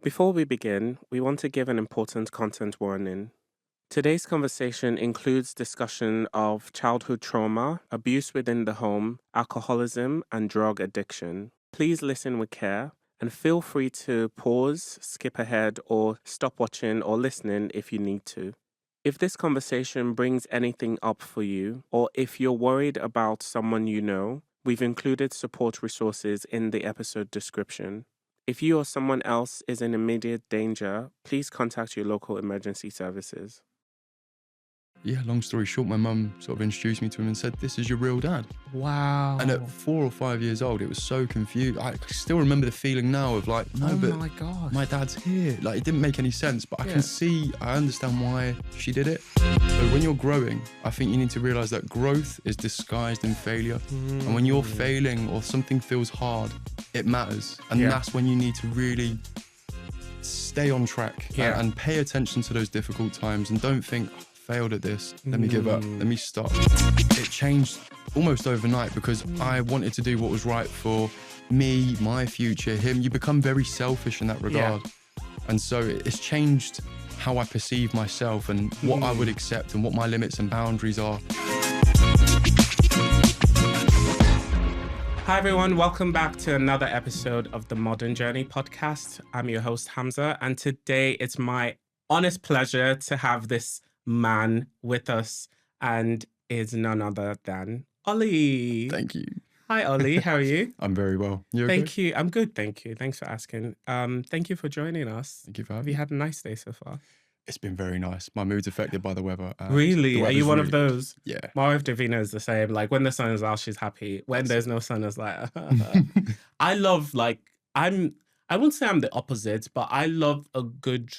Before we begin, we want to give an important content warning. Today's conversation includes discussion of childhood trauma, abuse within the home, alcoholism, and drug addiction. Please listen with care and feel free to pause, skip ahead, or stop watching or listening if you need to. If this conversation brings anything up for you, or if you're worried about someone you know, we've included support resources in the episode description. If you or someone else is in immediate danger, please contact your local emergency services. Yeah, long story short, my mum sort of introduced me to him and said, "This is your real dad." Wow. And at 4 or 5 years old, it was so confused. I still remember the feeling now of like, no, but my gosh. my dad's here. Like, it didn't make any sense, but Yeah. I understand why she did it. So when you're growing, I think you need to realize that growth is disguised in failure. And when you're failing or something feels hard, it matters. And Yeah. that's when you need to really stay on track Yeah. and pay attention to those difficult times and don't think, failed at this, let me give up, let me stop. It changed almost overnight because I wanted to do what was right for me, my future, him. You become very selfish in that regard. And so it's changed how I perceive myself and what I would accept and what my limits and boundaries are. Hi everyone, welcome back to another episode of the Modern Journey podcast. I'm your host Hamza, and today it's my honest pleasure to have this man with us, and is none other than Ollie. Thank you. Hi Ollie, how are you? I'm very well. You okay? Thank you. I'm good, thank you. Thanks for asking. Thank you for joining us. Thank you for Have having you me. had a nice day so far? It's been very nice. My mood's affected by the weather. and Really? the Are you weather's one of really- those? Yeah. My wife Davina is the same. Like when the sun is out, she's happy. When there's no sun, it's like I love I wouldn't say I'm the opposite, but I love a good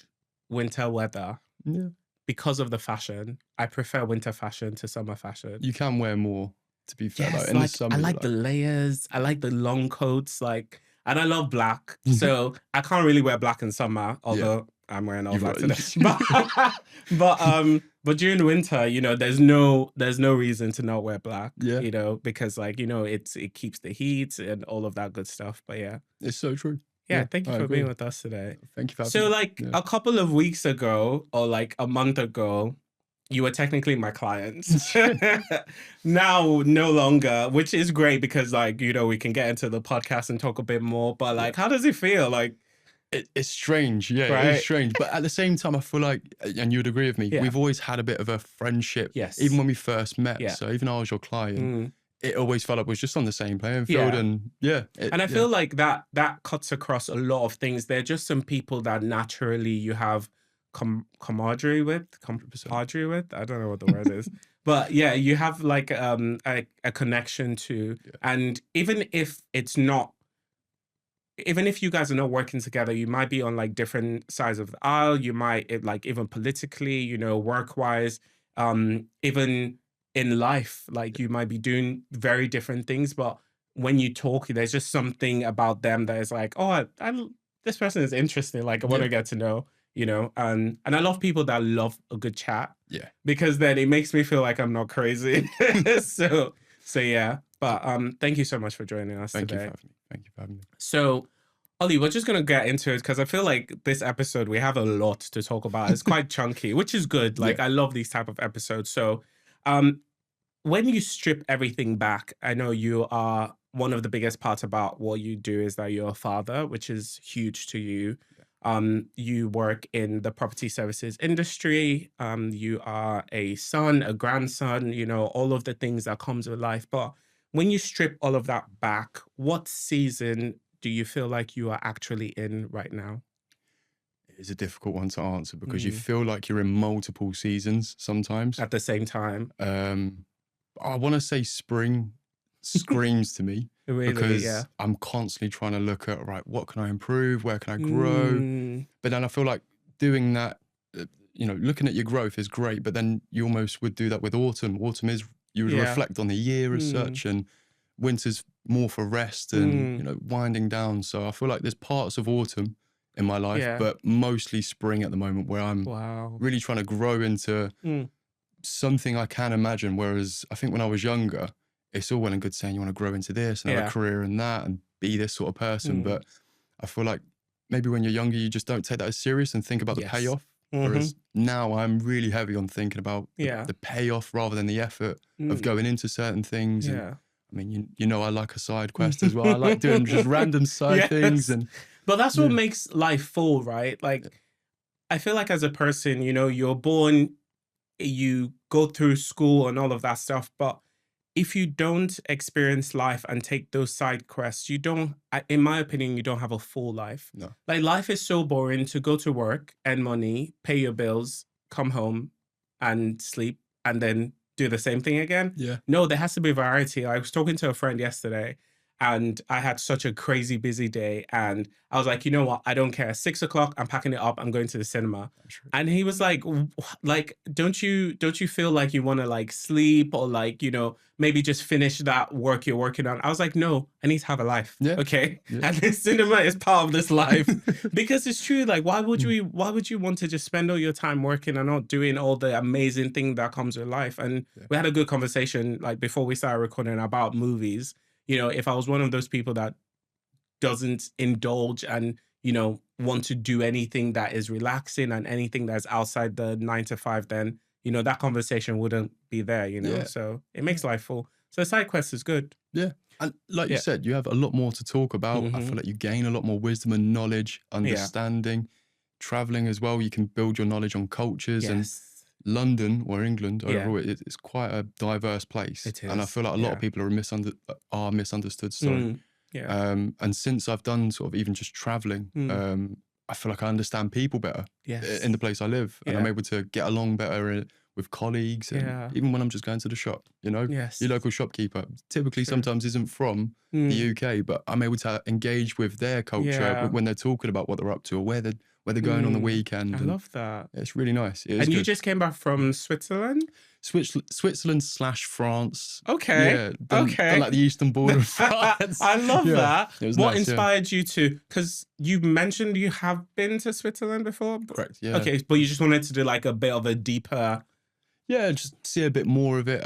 winter weather Yeah. because of the fashion. I prefer winter fashion to summer fashion. You can wear more, to be fair. Yes, Like, in the summer, I you're like the layers. I like the long coats, and I love black. So I can't really wear black in summer, although I'm wearing all You've black got- today. But during the winter, there's no reason to not wear black. Yeah. Because it keeps the heat and all of that good stuff. But yeah. It's so true. Yeah, thank you I for agree. being with us today. Thank you for having So me. Yeah. a couple of weeks ago or like a month ago, you were technically my client. Now, no longer, which is great because we can get into the podcast and talk a bit more. But how does it feel? It's strange. Yeah, Right? it's strange. But at the same time, I feel like, and you'd agree with me, Yeah. we've always had a bit of a friendship. Yes. Even when we first met. Yeah. So even though I was your client, Mm. it always felt like we was just on the same playing field. Yeah. And yeah. And I feel like that cuts across a lot of things. There are just some people that naturally you have camaraderie with. Camaraderie with? I don't know what the word is. But yeah, you have a connection to. Yeah. And even if you guys are not working together, you might be on different sides of the aisle. You might even politically, work-wise, even in life, you might be doing very different things. But when you talk, there's just something about them that is this person is interesting. I want to get to know, and I love people that love a good chat. Yeah. Because then it makes me feel like I'm not crazy. so yeah. But thank you so much for joining us Thank you today. for having me. Thank you for having me. So, Ollie, we're just going to get into it because I feel like this episode, we have a lot to talk about. It's quite chunky, which is good. Yeah. I love these type of episodes. So, when you strip everything back, I know you are one of the biggest parts about what you do is that you're a father, which is huge to you. You work in the property services industry. You are a son, a grandson, all of the things that comes with life. But when you strip all of that back, what season do you feel like you are actually in right now? It's a difficult one to answer because you feel like you're in multiple seasons sometimes. At the same time? I want to say spring screams to me. Really, because yeah. I'm constantly trying to look at, right, what can I improve? Where can I grow? But then I feel like doing that, looking at your growth is great, but then you almost would do that with autumn. Autumn is, you would reflect on the year as such, and winter's more for rest and, winding down. So I feel like there's parts of autumn in my life, but mostly spring at the moment where I'm really trying to grow into something I can imagine. Whereas I think when I was younger, it's all well and good saying you want to grow into this and have a career in that and be this sort of person. But I feel like maybe when you're younger, you just don't take that as serious and think about the Yes. payoff. Whereas now I'm really heavy on thinking about the payoff rather than the effort of going into certain things. And I mean, you know, I like a side quest as well. I like doing just random side things. But that's what makes life full, right? Like, I feel like as a person, you know, you're born, you go through school and all of that stuff, but if you don't experience life and take those side quests, you don't, in my opinion, you don't have a full life. No. Like, life is so boring to go to work, earn money, pay your bills, come home and sleep, and then do the same thing again. Yeah. No, there has to be variety. I was talking to a friend yesterday, and I had such a crazy busy day, and I was like, you know what? I don't care. 6 o'clock, I'm packing it up. I'm going to the cinema. And he was like, don't you feel like you want to like sleep or like, you know, maybe just finish that work you're working on? I was like, no, I need to have a life. Yeah. Okay. Yeah. And the cinema is part of this life. Because it's true. Like, why would you want to just spend all your time working and not doing all the amazing thing that comes with life? And we had a good conversation like before we started recording about movies. You know, if I was one of those people that doesn't indulge and, you know, want to do anything that is relaxing and anything that's outside the 9 to 5, then, you know, that conversation wouldn't be there, you know? So it makes life full. So side quest is good. Yeah. And like you said, you have a lot more to talk about. I feel like you gain a lot more wisdom and knowledge, understanding, traveling as well. You can build your knowledge on cultures and London or England overall, it's quite a diverse place. It is. And I feel like a lot of people are misunderstood. Sorry. And since I've done sort of even just traveling, I feel like I understand people better in the place I live. And I'm able to get along better with colleagues. And even when I'm just going to the shop, you know, your local shopkeeper typically sometimes isn't from the UK, but I'm able to engage with their culture when they're talking about what they're up to or where they're going on the weekend. I love that. It's really nice. And you just came back from Switzerland? Switzerland/France. Okay. Yeah. Done like the eastern border of France. I love that. It was what nice, inspired you to, because you mentioned you have been to Switzerland before? Correct, yeah. Okay, but you just wanted to do like a bit of a deeper... Yeah, just see a bit more of it.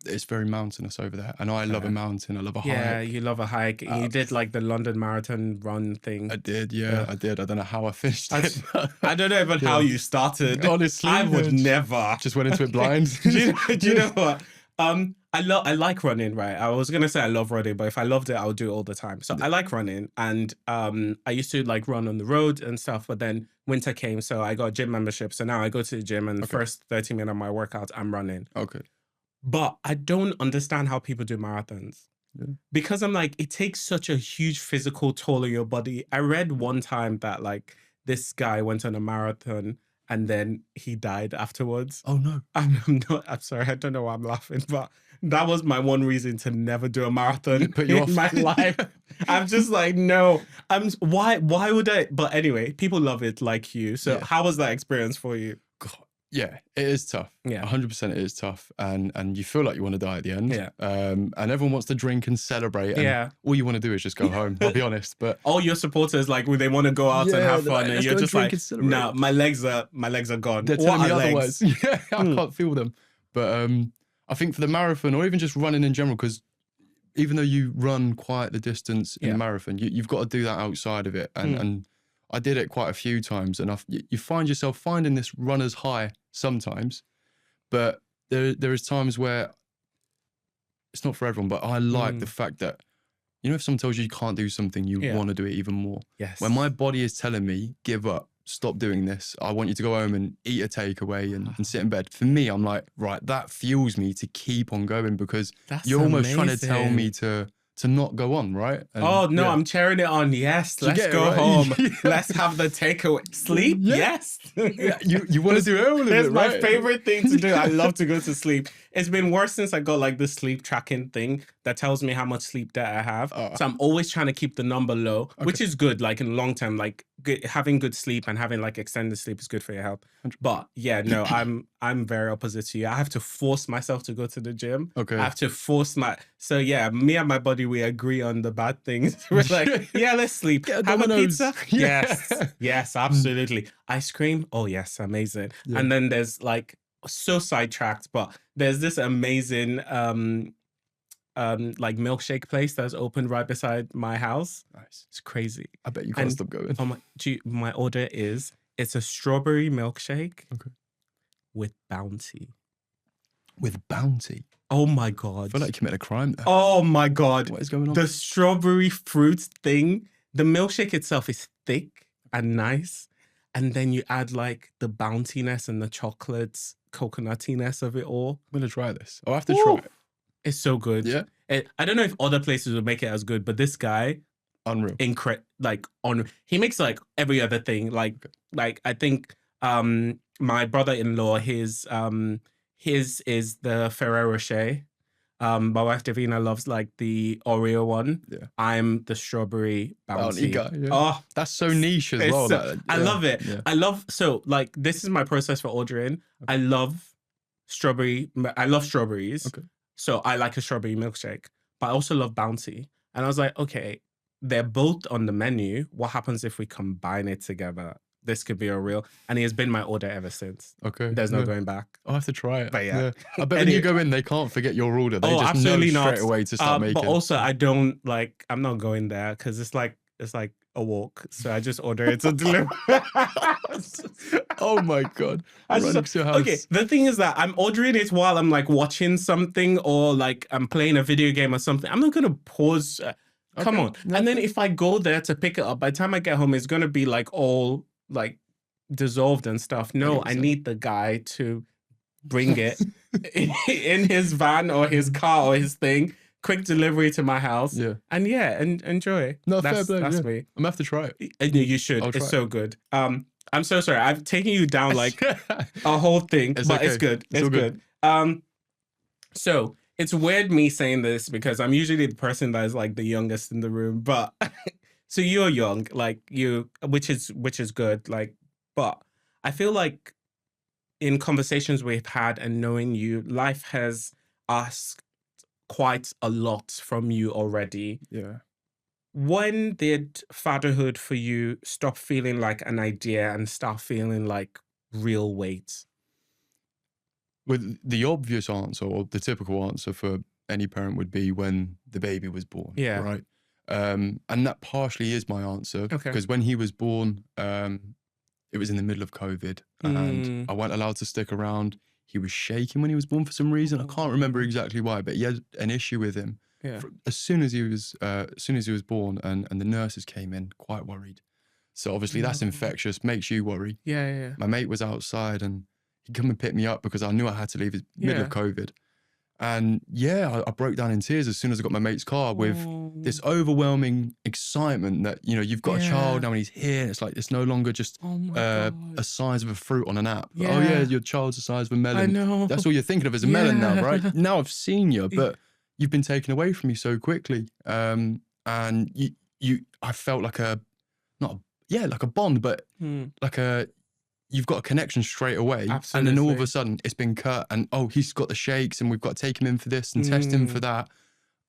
It's very mountainous over there. And I love a mountain. I love a hike. Yeah, you love a hike. You did like the London Marathon run thing. I did, I did. I don't know how I finished it. I don't know even how you started. Honestly. I would never. Just went into it blind. do you know what? I like running, right? I was gonna say I love running, but if I loved it, I would do it all the time. So I like running, and I used to like run on the road and stuff. But then winter came, so I got a gym membership. So now I go to the gym, and the first 30 minutes of my workout, I'm running. Okay. But I don't understand how people do marathons. Because I'm like, it takes such a huge physical toll on your body. I read one time that like this guy went on a marathon and then he died afterwards. Oh no. I'm sorry, I don't know why I'm laughing, but that was my one reason to never do a marathon in my life. I'm just like, no, why would I? But anyway, people love it like you. So how was that experience for you? God, yeah, it is tough. Yeah. 100% it is tough. And you feel like you want to die at the end. Yeah. And everyone wants to drink and celebrate. And all you want to do is just go home, I'll be honest. But all your supporters, like, when they want to go out and have fun, and you're just like, no, my legs are gone. They're telling me otherwise. Yeah, I can't feel them. But I think for the marathon, or even just running in general, because even though you run quite the distance in a marathon, you've got to do that outside of it. And I did it quite a few times, and you find yourself finding this runner's high sometimes, but there is times where it's not for everyone, but I like the fact that, you know, if someone tells you you can't do something, you want to do it even more. Yes. When my body is telling me, give up, stop doing this, I want you to go home and eat a takeaway and sit in bed. For me, I'm like, right, that fuels me to keep on going, because you're almost trying to tell me to not go on, right? And, I'm cheering it on. Yes, let's go home. Let's have the takeaway. Sleep? Yes. You want to do all of it, right? It's my favorite thing to do. I love to go to sleep. It's been worse since I got like the sleep tracking thing that tells me how much sleep debt I have. So I'm always trying to keep the number low, which is good. Like in the long term, like having good sleep and having like extended sleep is good for your health. 100%. But yeah, no, I'm very opposite to you. I have to force myself to go to the gym. Okay. I have to force so yeah, me and my body, we agree on the bad things. We're like, yeah, let's sleep. Have a pizza? Yes, absolutely. Ice cream? Oh yes, amazing. Yeah. And then there's like, so sidetracked, but there's this amazing like milkshake place that's opened right beside my house. Nice. It's crazy. I bet you can't stop going. My order is, it's a strawberry milkshake Okay. with Bounty. With Bounty? Oh my God. I feel like you committed a crime there. Oh my God. What is going on? The strawberry fruit thing, the milkshake itself is thick and nice. And then you add like the bounciness and the chocolates, coconutiness of it all. I'm going to try this. I'll have to try it. It's so good. Yeah. I don't know if other places would make it as good, but this guy, unreal. He makes like every other thing. Like I think my brother-in-law, his is the Ferrero Rocher. My wife Davina loves like the Oreo one. Yeah. I'm the strawberry bounty guy. Yeah. Oh, that's so niche as well. I love it. Yeah. So like this is my process for ordering. Okay. I love strawberries. Okay. So I like a strawberry milkshake, but I also love Bounty. And I was like, okay, they're both on the menu. What happens if we combine it together? This could be a real, and he has been my order ever since. Okay. There's no going back. I'll have to try it. But yeah. I bet when you go in, they can't forget your order. They just absolutely know straight not. away to start making. But also I'm not going there because it's like a walk. So I just order it to deliver. Oh my God. Running to your house. Okay, the thing is that I'm ordering it while I'm like watching something or like I'm playing a video game or something. I'm not going to pause. Come on. No. And then if I go there to pick it up, by the time I get home, it's going to be like all like dissolved and stuff. No, I need the guy to bring it in his van or his car or his thing. Quick delivery to my house. Yeah. And enjoy. No, that's fair play. That's me. me. I'm gonna have to try it. You should. It's so good. I'm so sorry. I've taken you down like a whole thing, but okay. It's good. It's good. So it's weird me saying this because I'm usually the person that is like the youngest in the room, but so you're young, like which is good. Like, but I feel like in conversations we've had and knowing you, life has asked quite a lot from you already. Yeah. When did fatherhood for you stop feeling like an idea and start feeling like real weight? Well, the obvious answer or the typical answer for any parent would be when the baby was born. Yeah. Right. And that partially is my answer. Okay. Because when he was born, it was in the middle of COVID and I wasn't allowed to stick around. He was shaking when he was born for some reason. I can't remember exactly why, but he had an issue with him. Yeah. As soon as he was born and the nurses came in, quite worried. So obviously that's infectious, makes you worry. Yeah. My mate was outside and he'd come and pick me up because I knew I had to leave in the middle of COVID. And I broke down in tears as soon as I got my mate's car with this overwhelming excitement that, you've got a child now and he's here. And it's like, it's no longer just a size of a fruit on an app. Yeah. Oh yeah, your child's the size of a melon. I know. That's all you're thinking of as a melon now, right? Now I've seen you, but you've been taken away from me so quickly. And I felt like like a bond, but like you've got a connection straight away. Absolutely. And then all of a sudden it's been cut and he's got the shakes and we've got to take him in for this and test him for that.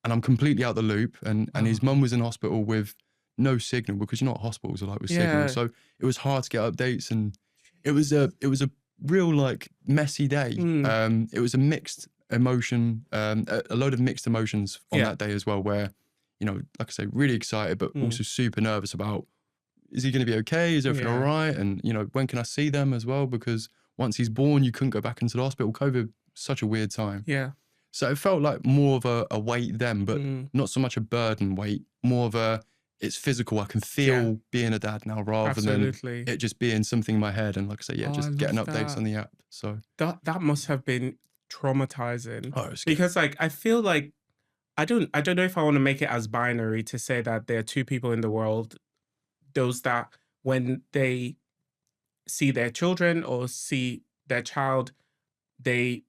And I'm completely out the loop. And his mum was in hospital with no signal because hospitals are like with signal. So it was hard to get updates and it was a real like messy day. It was a mixed emotion, a load of mixed emotions on that day as well where, like I say, really excited, but also super nervous about, is he going to be okay? Is everything all right? And, when can I see them as well? Because once he's born, you couldn't go back into the hospital. COVID, such a weird time. Yeah. So it felt like more of a weight then, but not so much a burden weight, more of it's physical. I can feel being a dad now rather than it just being something in my head. And like I say, just getting updates on the app. So that must have been traumatizing. Oh, it's because like, I feel like, I don't know if I want to make it as binary to say that there are two people in the world, those that when they see their children or see their child, they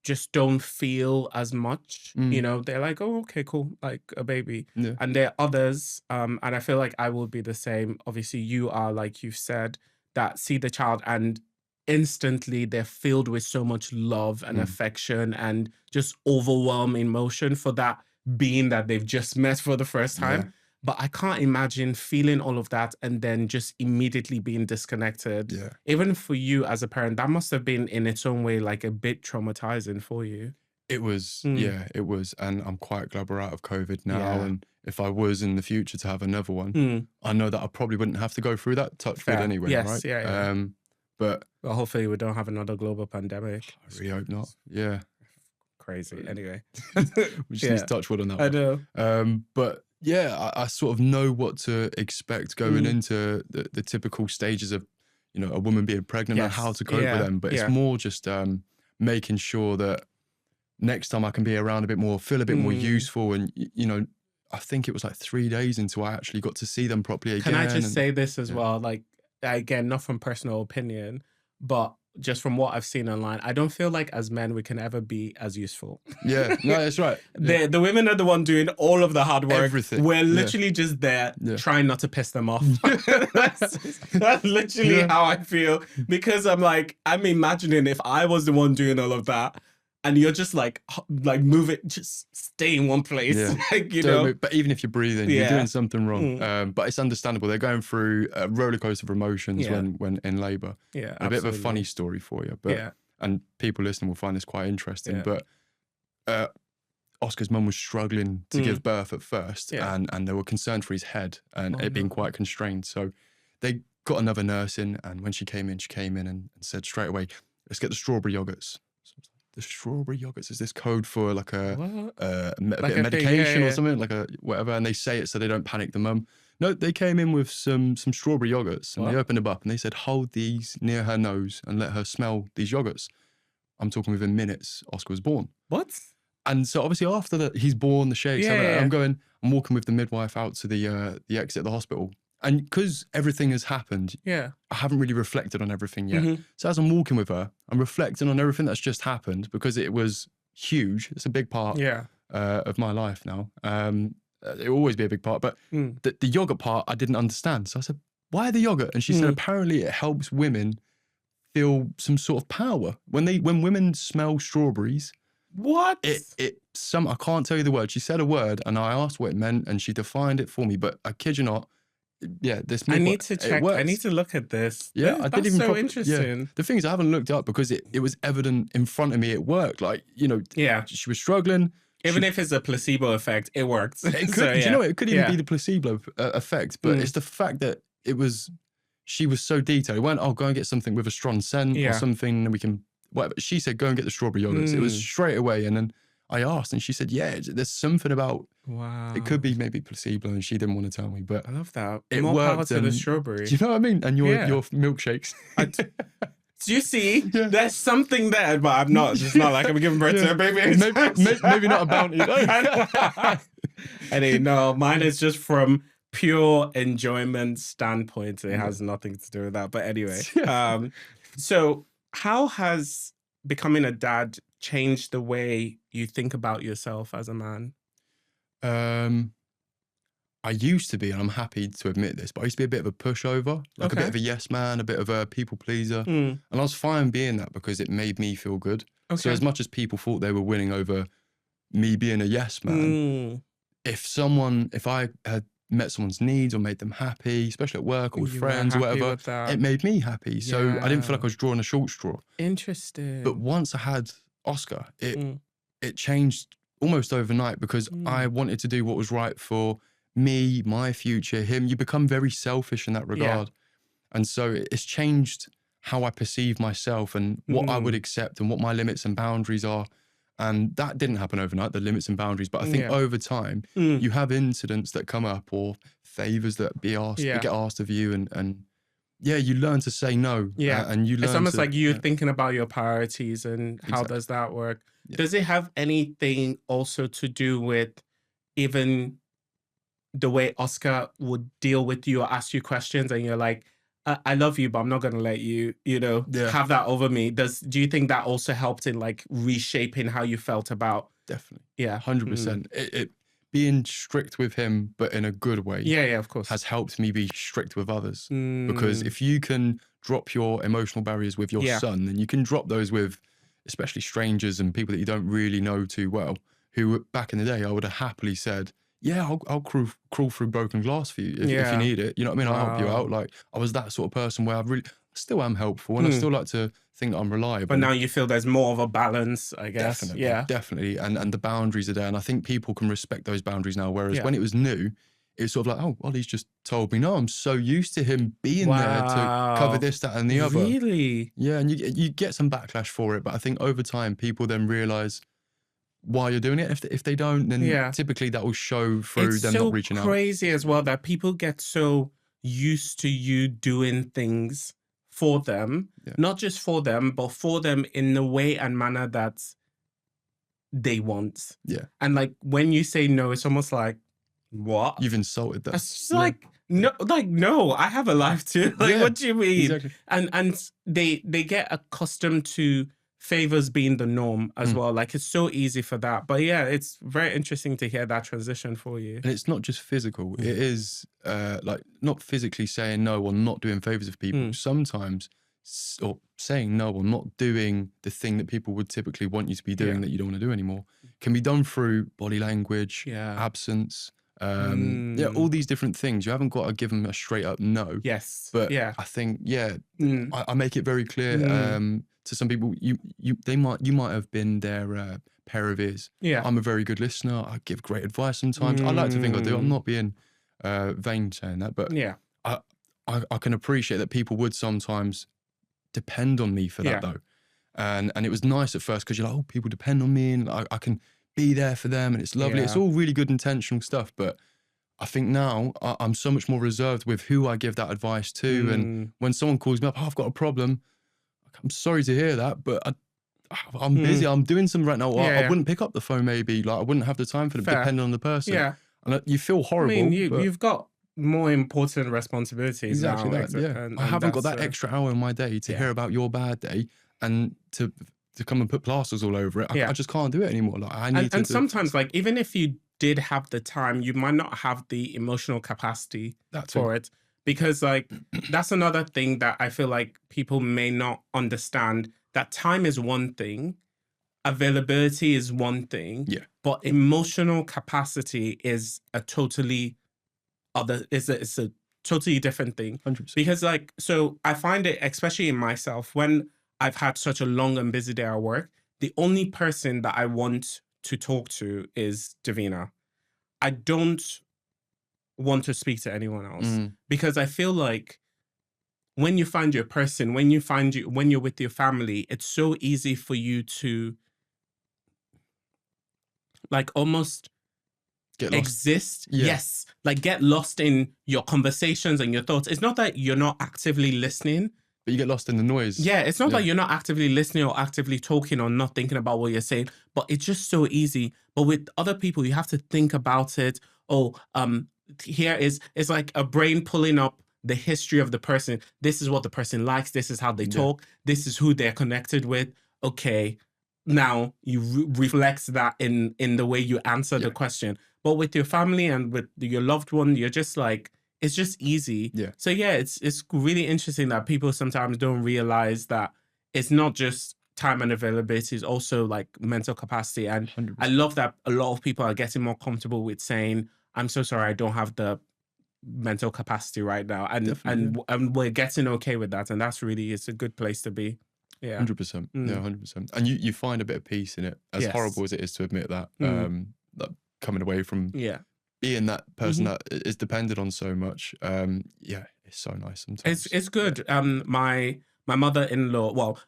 just don't feel as much. They're like, oh, okay, cool, like a baby. Yeah. And there are others, and I feel like I will be the same. Obviously, you are, like you've said, that see the child and instantly they're filled with so much love and affection and just overwhelming emotion for that being that they've just met for the first time. Yeah. But I can't imagine feeling all of that and then just immediately being disconnected. Yeah. Even for you as a parent, that must have been in its own way like a bit traumatizing for you. It was, yeah, it was. And I'm quite glad we're out of COVID now. Yeah. And if I was in the future to have another one, I know that I probably wouldn't have to go through that, touch wood anyway, Yes, right? yeah. But well, hopefully we don't have another global pandemic. I really hope not. Yeah. Crazy. Anyway. We just need to touch wood on that I one. know. But yeah, I sort of know what to expect going into the typical stages of, you know, a woman being pregnant and how to cope with them. But it's more just making sure that next time I can be around a bit more, feel a bit more useful. And, you know, I think it was like 3 days until I actually got to see them properly again. Can I just say this as well? Like, again, not from personal opinion, but just from what I've seen online, I don't feel like as men we can ever be as useful. Yeah, no, that's right. The women are the one doing all of the hard work. Everything. We're literally just there trying not to piss them off. That's literally how I feel. Because I'm imagining if I was the one doing all of that, and you're just like move it, just stay in one place. Yeah. Like, you Don't know. move. But even if you're breathing, you're doing something wrong. But it's understandable. They're going through a roller coaster of emotions when in labour. Yeah, a bit of a funny story for you. But and people listening will find this quite interesting. But Oscar's mum was struggling to give birth at first, and they were concerned for his head and it being quite constrained. So they got another nurse in, and when she came in and said straight away, let's get the strawberry yoghurts. The strawberry yoghurts, is this code for like a bit of medication or something, like a whatever? And they say it so they don't panic the mum. No, they came in with some strawberry yoghurts, and they opened them up and they said, hold these near her nose and let her smell these yoghurts. I'm talking within minutes, Oscar was born. What? And so obviously after that, he's born, the shakes, I'm walking with the midwife out to the exit of the hospital. And because everything has happened, I haven't really reflected on everything yet. So as I'm walking with her, I'm reflecting on everything that's just happened because it was huge. It's a big part of my life now. It will always be a big part. But the yogurt part, I didn't understand. So I said, why the yogurt? And she said, apparently it helps women feel some sort of power. When women smell strawberries, what? I can't tell you the word. She said a word and I asked what it meant and she defined it for me. But I kid you not, I need to check. I need to look at this. Yeah, I didn't even interesting. Yeah. The thing is, I haven't looked up because it was evident in front of me. It worked. Like, you know, she was struggling. Even if it's a placebo effect, it works. It could, do you know what? It could even be the placebo effect, but it's the fact that she was so detailed. It went, go and get something with a strong scent or something, and we can whatever. She said, go and get the strawberry yogurts. It was straight away, and then I asked, and she said, there's something about. Wow. It could be maybe placebo, and she didn't want to tell me, but I love that. It More worked, power to the strawberry. Do you know what I mean? And your milkshakes. Do you see? There's something there, but I'm not. It's not like I'm giving birth to a baby. Maybe not a bounty. No, mine is just from pure enjoyment standpoint. It has nothing to do with that. But anyway, so how has becoming a dad changed the way you think about yourself as a man? I used to be, and I'm happy to admit this, but I used to be a bit of a pushover, like a bit of a yes man, a bit of a people pleaser. And I was fine being that because it made me feel good. So as much as people thought they were winning over me being a yes man, if I had met someone's needs or made them happy, especially at work or with friends or whatever, it made me happy. So I didn't feel like I was drawing a short straw. Interesting. But once I had Oscar, it changed almost overnight because I wanted to do what was right for me, my future, him. You become very selfish in that regard. And so it's changed how I perceive myself and what I would accept and what my limits and boundaries are. And that didn't happen overnight, the limits and boundaries. But I think over time, you have incidents that come up or favors that get asked of you. And you learn to say no. And you learn it's almost like you thinking about your priorities and how does that work? Does it have anything also to do with even the way Oscar would deal with you or ask you questions and you're like, I love you, but I'm not going to let you, have that over me. Do you think that also helped in like reshaping how you felt about? Definitely. Yeah. 100%. It being strict with him, but in a good way. Yeah, of course. Has helped me be strict with others. Because if you can drop your emotional barriers with your son, then you can drop those with especially strangers and people that you don't really know too well, who back in the day, I would have happily said, I'll crawl through broken glass for you if you need it. You know what I mean? I'll help you out. Like I was that sort of person where still am helpful, and I still like to think that I'm reliable. But now you feel there's more of a balance, I guess. Definitely. And the boundaries are there. And I think people can respect those boundaries now. Whereas when it was new, it was sort of like, oh, Ollie's just told me. No, I'm so used to him being there to cover this, that, and the other. Really? Yeah, and you get some backlash for it. But I think over time, people then realise why you're doing it. If they don't, then typically that will show through them not reaching out. It's so crazy as well that people get so used to you doing things for them, not just for them, but for them in the way and manner that they want. Yeah. And like when you say no, it's almost like, what? You've insulted them. It's just like, no, I have a life too. Like, what do you mean? Exactly. And they get accustomed to favors being the norm as well. Like it's so easy for that. But yeah, it's very interesting to hear that transition for you. And it's not just physical. It is like not physically saying no or not doing favors of people. Sometimes, or saying no or not doing the thing that people would typically want you to be doing that you don't want to do anymore, can be done through body language, absence, all these different things. You haven't got to give them a straight up no. Yes. But I think, I make it very clear to some people, you might have been their pair of ears. Yeah. I'm a very good listener. I give great advice sometimes. I like to think I do. I'm not being vain saying that, but I can appreciate that people would sometimes depend on me for that though. And it was nice at first because you're like, oh, people depend on me and I can be there for them and it's lovely. It's all really good intentional stuff. But I think now I'm so much more reserved with who I give that advice to. And when someone calls me up, oh, I've got a problem. I'm sorry to hear that, but I'm busy. I'm doing something right now. I wouldn't pick up the phone maybe. Like I wouldn't have the time for them, depending on the person. Yeah. And you feel horrible. I mean, you've got more important responsibilities now. And I haven't got that extra hour in my day to hear about your bad day and to come and put plasters all over it. I just can't do it anymore. Like I need and sometimes, like even if you did have the time, you might not have the emotional capacity for it. Because like that's another thing that I feel like people may not understand, that time is one thing, availability is one thing, but emotional capacity is a totally other, it's a totally different thing. 100%. Because like, so I find it, especially in myself, when I've had such a long and busy day at work, the only person that I want to talk to is Davina. I don't want to speak to anyone else because I feel like when you find your person, when you're with your family, it's so easy for you to like almost exist. Yes. Like get lost in your conversations and your thoughts. It's not that you're not actively listening, but you get lost in the noise. Yeah, it's not that you're not actively listening or actively talking or not thinking about what you're saying, but it's just so easy. But with other people, you have to think about it. Oh, it's like a brain pulling up the history of the person. This is what the person likes. This is how they talk. This is who they're connected with. Okay, now you reflect that in the way you answer the question. But with your family and with your loved one, you're just like, it's just easy. Yeah. So yeah, it's really interesting that people sometimes don't realize that it's not just time and availability, it's also like mental capacity. And 100%. I love that a lot of people are getting more comfortable with saying, I'm so sorry, I don't have the mental capacity right now. And we're getting okay with that. And that's really, it's a good place to be. Yeah. 100%. Yeah, 100%. And you find a bit of peace in it, as horrible as it is to admit that. That coming away from being that person that is dependent on so much. It's so nice sometimes. It's good. My mother-in-law, well,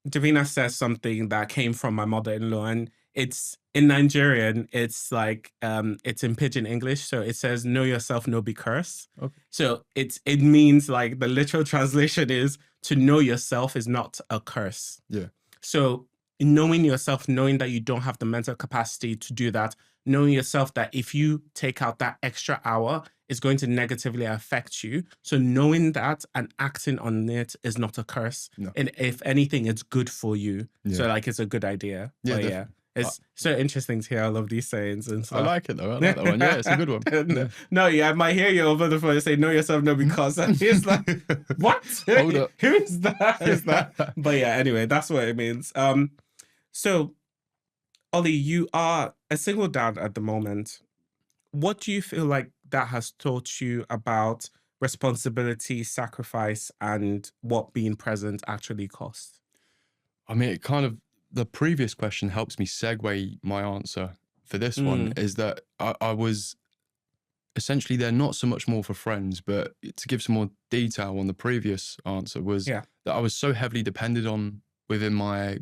Davina says something that came from my mother-in-law, and it's in Nigerian, it's like it's in pidgin English, so it says know yourself, no be cursed. Okay. So it means like the literal translation is to know yourself is not a curse. Yeah. So knowing yourself, knowing that you don't have the mental capacity to do that, knowing yourself that if you take out that extra hour, it's going to negatively affect you. So knowing that and acting on it is not a curse. No. And if anything, it's good for you. Yeah. So like, it's a good idea. Yeah, but it's so interesting to hear all of these sayings and stuff. I like it though. I like that one. Yeah, it's a good one. No, I might hear you over the phone and say, know yourself, no, because it's like, what? Hold up. Who is that? Who is that? But yeah, anyway, that's what it means. So Ollie, you are a single dad at the moment. What do you feel like that has taught you about responsibility, sacrifice, and what being present actually costs? I mean, the previous question helps me segue my answer for this one, is that I was essentially there not so much more for friends, but to give some more detail on the previous answer was that I was so heavily dependent on within my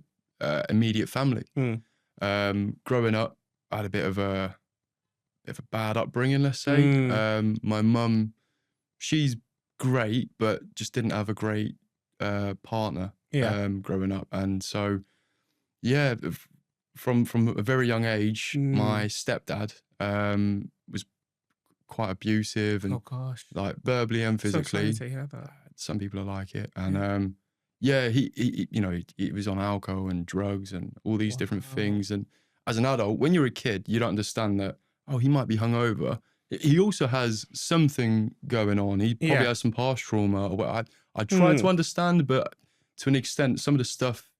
immediate family. Growing up, I had a bit of a bad upbringing, let's say. My mum, she's great, but just didn't have a great partner growing up. And so, yeah, from a very young age, my stepdad was quite abusive and like verbally and physically. So sorry to hear that. Some people are like it. And he was on alcohol and drugs and all these different things. And as an adult, when you're a kid, you don't understand that, oh, he might be hungover. He also has something going on. He probably has some past trauma or what. I try to understand, but to an extent, some of the stuff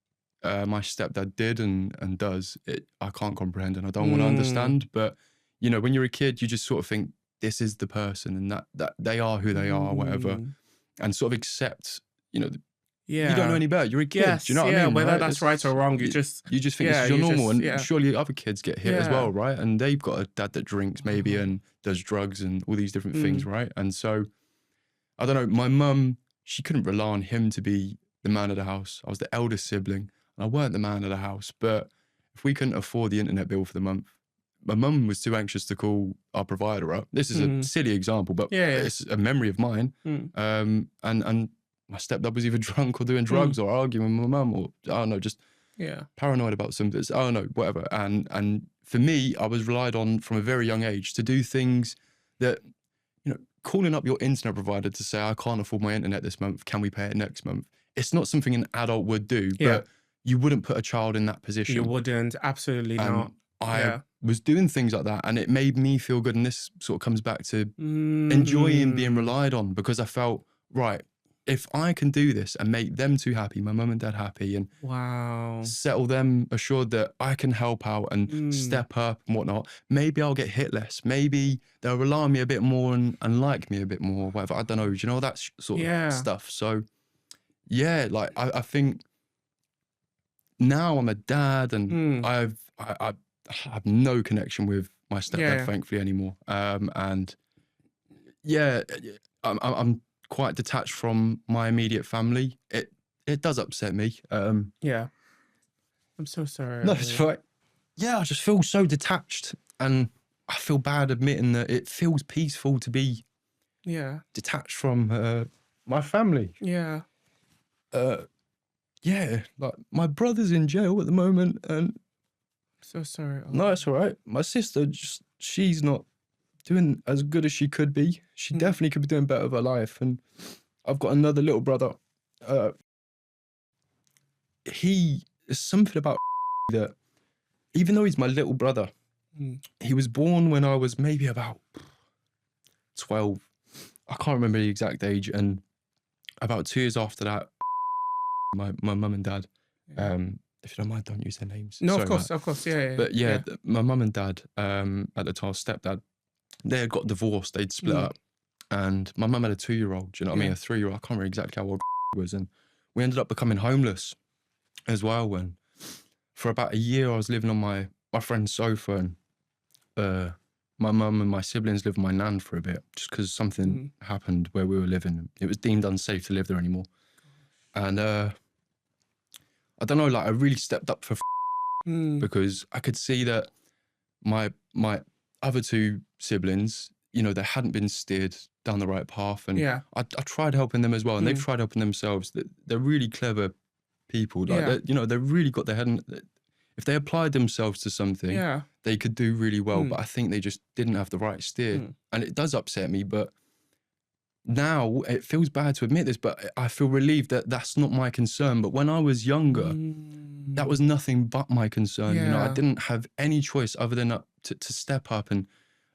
my stepdad did and does, I can't comprehend and I don't want to understand. But, you know, when you're a kid, you just sort of think, this is the person and that they are who they are, whatever, and sort of accept, you know, you don't know any better. You're a kid. Do you know what I mean? Whether right? that's right or wrong, you just think this is your normal. And surely other kids get hit as well, right? And they've got a dad that drinks maybe and does drugs and all these different things, right? And so, I don't know, my mum, she couldn't rely on him to be the man of the house. I was the eldest sibling and I weren't the man of the house. But if we couldn't afford the internet bill for the month, my mum was too anxious to call our provider up. This is a silly example, but it's a memory of mine. And my stepdad was either drunk or doing drugs or arguing with my mum or, I don't know, just paranoid about something. I don't know, whatever. And for me, I was relied on from a very young age to do things that, you know, calling up your internet provider to say, I can't afford my internet this month. Can we pay it next month? It's not something an adult would do, but you wouldn't put a child in that position. You wouldn't, absolutely not. I was doing things like that and it made me feel good. And this sort of comes back to enjoying being relied on, because I felt, right, if I can do this and make them two happy, my mum and dad happy, and settle them assured that I can help out and step up and whatnot, maybe I'll get hit less. Maybe they'll rely on me a bit more and like me a bit more, whatever. I don't know, you know, that sort of stuff. So yeah, like I think now I'm a dad and I have no connection with my stepdad, thankfully, anymore. And yeah, I'm quite detached from my immediate family. It does upset me. I'm so sorry. No, it's right. Yeah, I just feel so detached, and I feel bad admitting that it feels peaceful to be detached from my family. Like my brother's in jail at the moment, and so sorry. No, it's all right. My sister, she's not doing as good as she could be. She definitely could be doing better with her life. And I've got another little brother. He is something about that, even though he's my little brother, he was born when I was maybe about 12. I can't remember the exact age. And about 2 years after that, my mum and dad, if you don't mind, don't use their names. No, Sorry, of course, Matt. of course, yeah. But my mum and dad, at the time, stepdad, they had got divorced, they'd split up. And my mum had a 2-year-old, do you know what I mean? A 3-year-old, I can't remember exactly how old he was. And we ended up becoming homeless as well. And for about a year, I was living on my friend's sofa. And my mum and my siblings lived with my nan for a bit, just because something happened where we were living. It was deemed unsafe to live there anymore. And I don't know, like I really stepped up for because I could see that my other 2 siblings, you know, they hadn't been steered down the right path. And I tried helping them as well. And they've tried helping themselves. They're really clever people. Like, you know, they've really got their head in, if they applied themselves to something, they could do really well. But I think they just didn't have the right steer. And it does upset me, but now it feels bad to admit this, but I feel relieved that that's not my concern. But when I was younger, that was nothing but my concern. You know, I didn't have any choice other than to step up. And,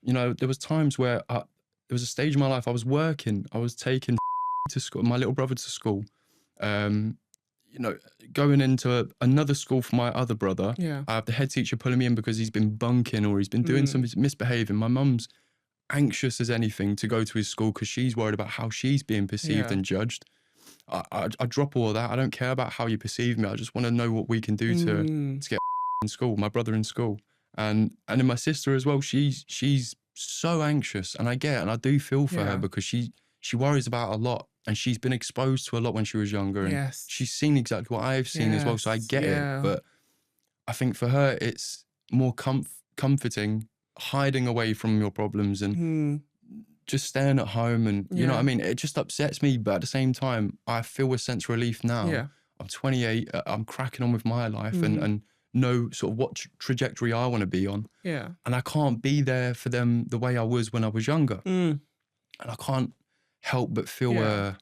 you know, there was times where there was a stage in my life I was working, I was taking to school, my little brother to school, you know, going into another school for my other brother. I have the head teacher pulling me in because he's been bunking or he's been doing something, misbehaving. My mum's anxious as anything to go to his school because she's worried about how she's being perceived Yeah. and judged. I drop all of that. I don't care about how you perceive me. I just want to know what we can do to get in school, my brother in school. And then my sister as well, she's so anxious, and I get it, and I do feel for her Yeah. because she worries about a lot, and she's been exposed to a lot when she was younger, and Yes. she's seen exactly what I've seen as well, so I Yes. get it. Yeah. But I think for her, it's more comforting hiding away from your problems and just staying at home, and you know what I Yeah. mean? It just upsets me, but at the same time, I feel a sense of relief now. Yeah. I'm 28, I'm cracking on with my life Mhm. and know sort of what trajectory I want to be on. Yeah. And I can't be there for them the way I was when I was younger. Mm. And I can't help but feel Yeah.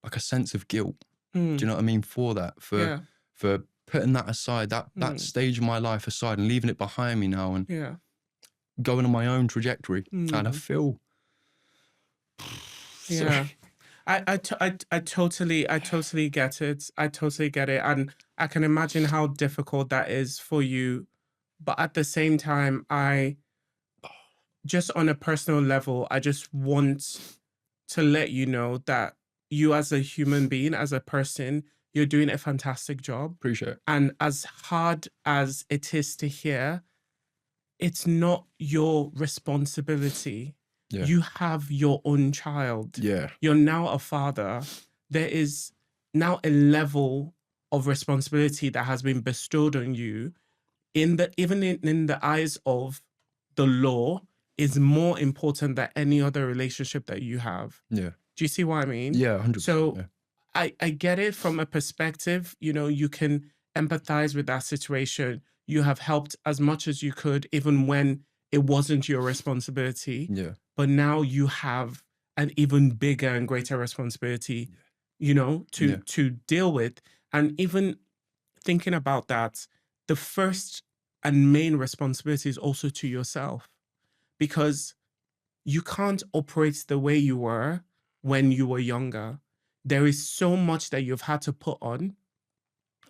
like a sense of guilt. Do Mm. you know what I mean? For that, Yeah. for putting that aside, that stage of my life aside and leaving it behind me now and Yeah. going on my own trajectory. And I feel Yeah. I totally get it. I totally get it. And I can imagine how difficult that is for you. But at the same time, just on a personal level, I just want to let you know that you as a human being, as a person, you're doing a fantastic job. appreciate it. And as hard as it is to hear, it's not your responsibility. Yeah. You have your own child. Yeah. You're now a father. There is now a level of responsibility that has been bestowed on you even in the eyes of the law is more important than any other relationship that you have. Yeah. Do you see what I mean? Yeah, 100%. So yeah. I get it from a perspective, you can empathize with that situation. You have helped as much as you could, even when it wasn't your responsibility. Yeah. But now you have an even bigger and greater responsibility, to deal with. And even thinking about that, the first and main responsibility is also to yourself, because you can't operate the way you were when you were younger. There is so much that you've had to put on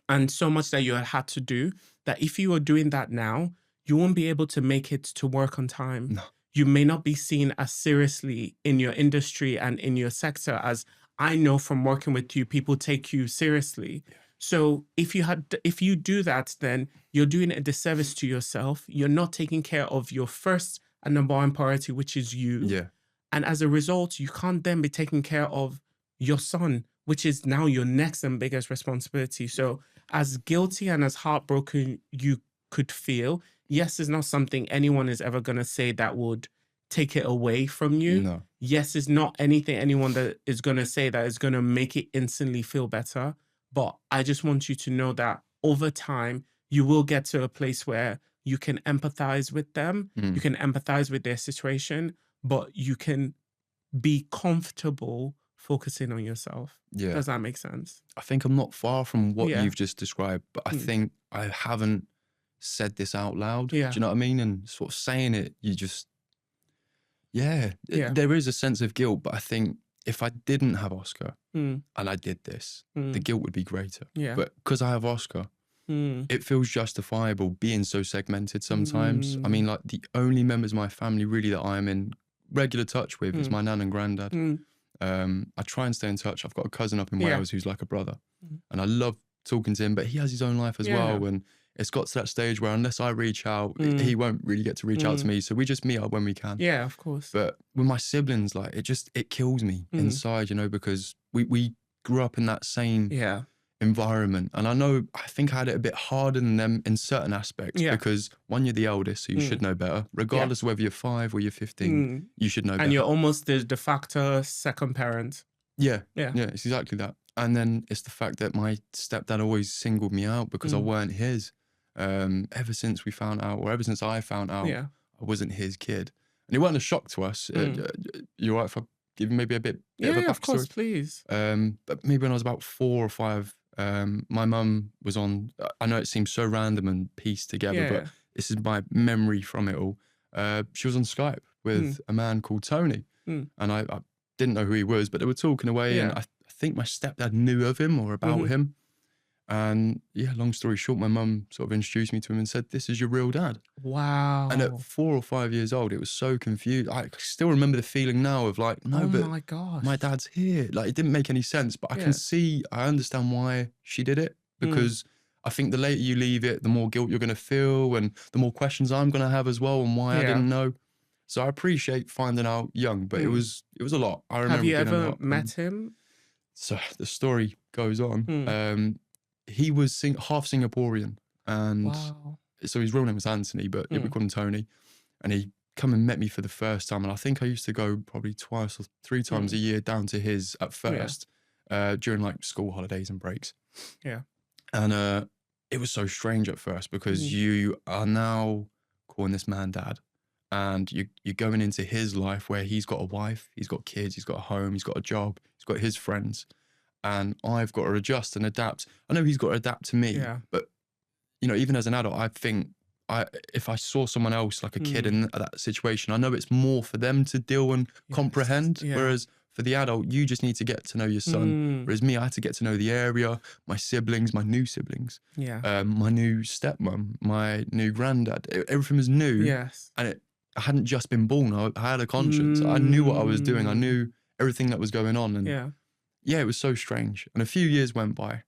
and so much that you had to do that if you were doing that now, you won't be able to make it to work on time. No. You may not be seen as seriously in your industry and in your sector as I know from working with you, people take you seriously. Yeah. So if you do that, then you're doing a disservice to yourself. You're not taking care of your first and number one priority, which is you. Yeah. And as a result, you can't then be taking care of your son, which is now your next and biggest responsibility. So as guilty and as heartbroken you could feel, yes, it's not something anyone is ever going to say that would take it away from you. No. Yes, it's not anything anyone that is going to say that is going to make it instantly feel better. But I just want you to know that over time, you will get to a place where you can empathize with them. You can empathize with their situation, but you can be comfortable focusing on yourself. Yeah. Does that make sense? I think I'm not far from what Yeah. you've just described, but I think I haven't said this out loud. Yeah. Do you know what I mean? And sort of saying it, you just, Yeah. there is a sense of guilt, but I think if I didn't have Oscar Mm. and I did this, the Mm. guilt would be greater. Yeah. But because I have Oscar, it feels justifiable being so segmented sometimes. I mean, like the only members of my family really that I'm in regular touch with is my nan and granddad. I try and stay in touch. I've got a cousin up in Yeah. Wales who's like a brother, and I love talking to him, but he has his own life as well. And it's got to that stage where unless I reach out, he won't really get to reach out to me. So we just meet up when we can. Yeah, of course. But with my siblings, like it kills me inside, because we grew up in that same environment. And I think I had it a bit harder than them in certain aspects because one, you're the eldest, so you should know better. Regardless of whether you're 5 or you're 15, you should know better. And you're almost the de facto second parent. Yeah, it's exactly that. And then it's the fact that my stepdad always singled me out because I weren't his. Ever since we found out, or ever since I found out, I wasn't his kid. And it wasn't a shock to us. You're right if I give you maybe a bit of a backstory? Of course, please. But maybe when I was about 4 or 5, my mum was on, I know it seems so random and pieced together, but this is my memory from it all. She was on Skype with a man called Tony. And I didn't know who he was, but they were talking away. And I think my stepdad knew of him or about him. And yeah, long story short, my mum sort of introduced me to him and said, "This is your real dad." And at Wow. 4 or 5 years old, it was so confused. I still remember the feeling now of like, no, Oh but my my gosh. dad's here. Like, it didn't make any sense, but Yeah. I understand why she did it, Mm. because I think the later you leave it, the more guilt you're going to feel and the more questions I'm going to have as well, and why I Yeah. didn't know. So I appreciate finding out young, but it was a lot. I Have remember you it being a ever lot. met him? So the story goes on. Mm. He was half Singaporean, and Wow. so his real name was Anthony, but we called him Tony. And he come and met me for the first time, and I think I used to go probably 2 or 3 times a year down to his at first, during like school holidays and breaks. Yeah. And it was so strange at first, because you are now calling this man dad, and you're going into his life where he's got a wife, he's got kids, he's got a home, he's got a job, he's got his friends, and I've got to adjust and adapt. I know he's got to adapt to me, but you know, even as an adult, I think if I saw someone else, like a kid in that situation, I know it's more for them to deal and comprehend. Yeah. Whereas for the adult, you just need to get to know your son. Whereas me, I had to get to know the area, my siblings, my new siblings, my new stepmom, my new granddad. Everything was new. Yes. And I hadn't just been born. I had a conscience. I knew what I was doing. I knew everything that was going on. And yeah, it was so strange. And a few years went by.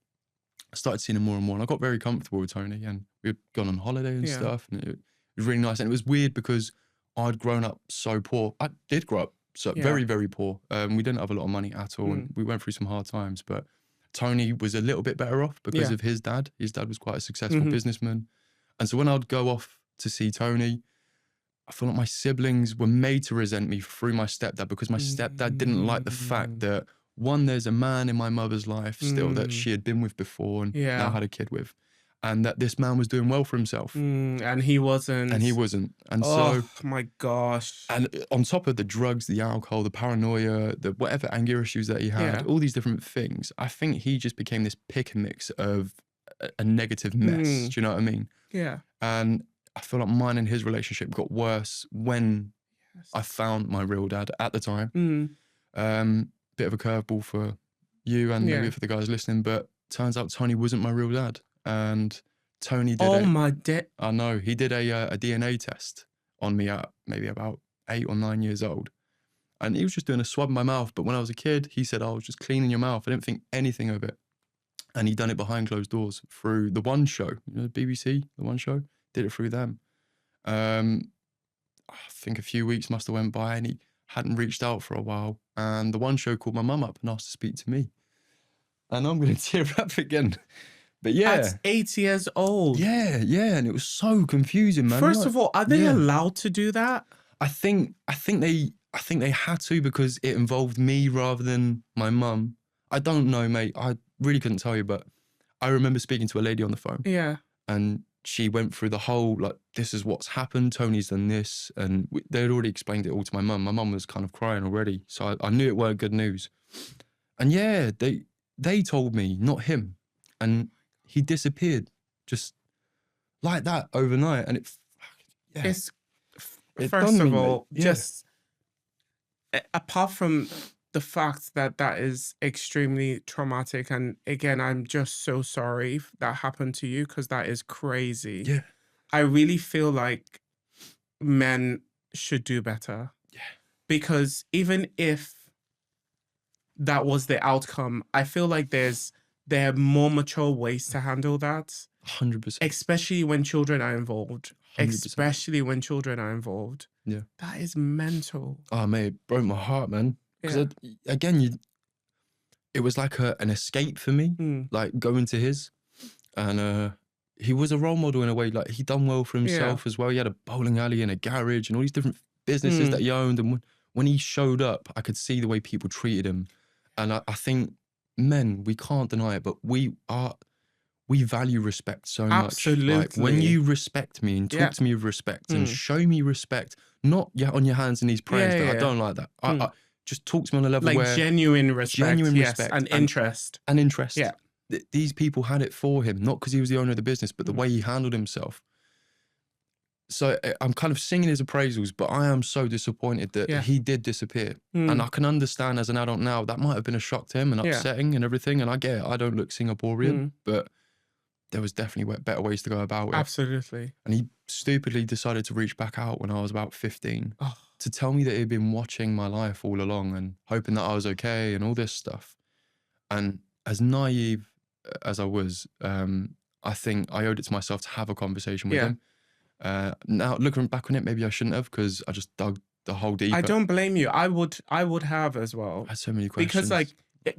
I started seeing him more and more, and I got very comfortable with Tony, and we'd gone on holiday and stuff, and it was really nice. And it was weird because I'd grown up so poor. I did grow up so very, very poor. We didn't have a lot of money at all, and we went through some hard times. But Tony was a little bit better off because of his dad. His dad was quite a successful businessman. And so when I'd go off to see Tony, I feel like my siblings were made to resent me through my stepdad, because my stepdad didn't like the fact that, one, there's a man in my mother's life still that she had been with before and now had a kid with, and that this man was doing well for himself. And he wasn't. And oh my gosh. And on top of the drugs, the alcohol, the paranoia, the whatever anger issues that he had, all these different things, I think he just became this pick and mix of a negative mess. Do you know what I mean? Yeah. And I feel like mine and his relationship got worse when I found my real dad at the time. Bit of a curveball for you and maybe for the guys listening, but turns out Tony wasn't my real dad. And Tony did I know, he did a DNA test on me at maybe about 8 or 9 years old. And he was just doing a swab in my mouth. But when I was a kid, he said, "Oh, I was just cleaning your mouth." I didn't think anything of it. And he'd done it behind closed doors through the One Show, you know, BBC, the One Show, did it through them. I think a few weeks must have went by, and he hadn't reached out for a while. And the One Show called my mum up and asked to speak to me. And I'm going to tear up again. But yeah. At 8 years old. Yeah. And it was so confusing, man. First of all, are they allowed to do that? I think they had to, because it involved me rather than my mum. I don't know, mate. I really couldn't tell you, but I remember speaking to a lady on the phone. Yeah. And she went through the whole, like, this is what's happened, Tony's done this. And they had already explained it all to my mum. My mum was kind of crying already. So I knew it weren't good news. And yeah, they told me, not him. And he disappeared just like that overnight. And first of all, just apart from the fact that that is extremely traumatic, and again, I'm just so sorry that happened to you, because that is crazy. Yeah. I really feel like men should do better. Yeah. Because even if that was the outcome, I feel like there are more mature ways to handle that. 100%. Especially when children are involved. 100%. Especially when children are involved. Yeah. That is mental. Oh, mate, it broke my heart, man. Because again, it was like an escape for me, like going to his. And he was a role model in a way. Like, he done well for himself as well. He had a bowling alley and a garage and all these different businesses that he owned. And when he showed up, I could see the way people treated him. And I think men, we can't deny it, but we value respect so much. Absolutely. Like, when you respect me and talk to me with respect and show me respect, not on your hands and knees praying, I don't like that. I just talk to me on a level like where genuine respect, and interest. And interest. Yeah. These people had it for him, not because he was the owner of the business, but the way he handled himself. So I'm kind of singing his appraisals, but I am so disappointed that he did disappear. And I can understand as an adult now, that might have been a shock to him and upsetting and everything. And I get it, I don't look Singaporean, but there was definitely better ways to go about it. Absolutely. And he stupidly decided to reach back out when I was about 15 Oh, to tell me that he'd been watching my life all along and hoping that I was okay and all this stuff. And as naive as I was, I think I owed it to myself to have a conversation with yeah. him. Now, looking back on it, maybe I shouldn't have, because I just dug the hole deeper. I don't blame you. I would have as well. I had so many questions. Because like,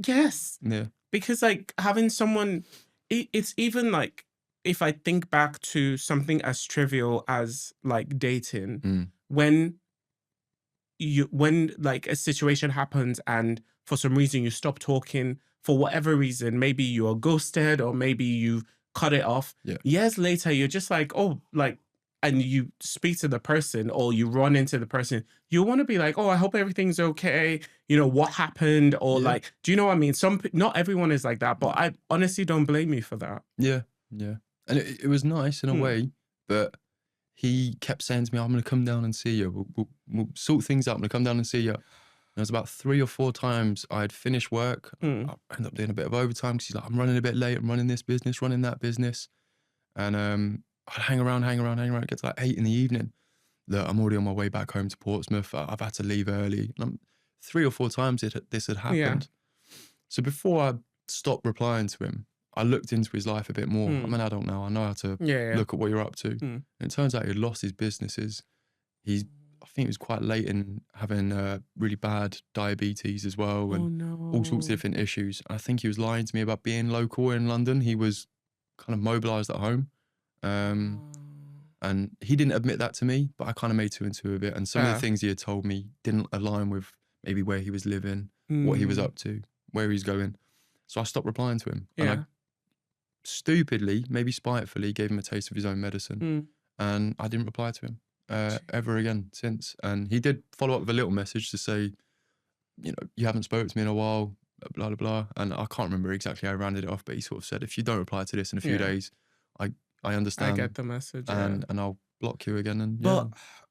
yes. Yeah. Because like having someone, it's even like, if I think back to something as trivial as like dating, when like a situation happens and for some reason you stop talking, for whatever reason, maybe you are ghosted or maybe you cut it off. Yeah. Years later, you're just like, oh, like, and you speak to the person or you run into the person, you want to be like, oh, I hope everything's okay. You know, what happened? Or Yeah. like, do you know what I mean? Not everyone is like that, but I honestly don't blame you for that. Yeah. Yeah. And it was nice in a way, but he kept saying to me, I'm going to come down and see you. We'll sort things out. I'm going to come down and see you. And it was about 3 or 4 times I'd finished work. I ended up doing a bit of overtime because he's like, I'm running a bit late. I'm running this business, running that business. And I'd hang around, get to like 8 in the evening. Look, I'm already on my way back home to Portsmouth. I've had to leave early. And 3 or 4 times this had happened. Yeah. So before I stopped replying to him, I looked into his life a bit more. I'm an adult now. I know how to look at what you're up to. And it turns out he lost his businesses. I think he was quite late in having really bad diabetes as well, and all sorts of different issues. I think he was lying to me about being local in London. He was kind of mobilised at home. And he didn't admit that to me, but I kind of made 2 and 2 of it. And some of the things he had told me didn't align with maybe where he was living, what he was up to, where he's going. So I stopped replying to him. And I stupidly, maybe spitefully, gave him a taste of his own medicine. And I didn't reply to him ever again since. And he did follow up with a little message to say, you know, you haven't spoken to me in a while, blah, blah, blah. And I can't remember exactly how I rounded it off, but he sort of said, if you don't reply to this in a few days, I understand. I get the message. And I'll block you again. And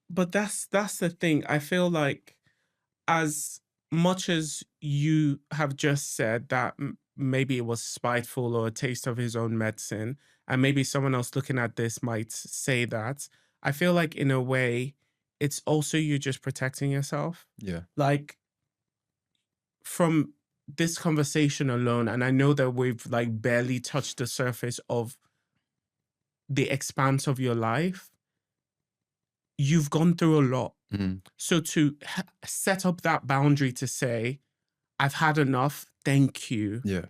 But that's the thing. I feel like as much as you have just said that maybe it was spiteful or a taste of his own medicine, and maybe someone else looking at this might say that, I feel like in a way, it's also you just protecting yourself. Yeah. Like from this conversation alone, and I know that we've like barely touched the surface of the expanse of your life, you've gone through a lot. So to set up that boundary to say, I've had enough, thank you. Yeah.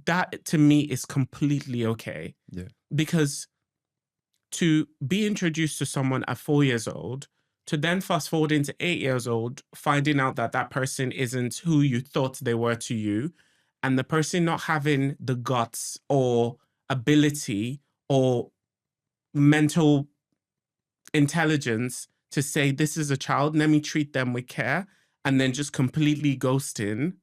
That to me is completely okay. Yeah. Because to be introduced to someone at 4 years old, to then fast forward into 8 years old, finding out that that person isn't who you thought they were to you, and the person not having the guts or ability or mental intelligence to say, this is a child, let me treat them with care, and then just completely ghosting,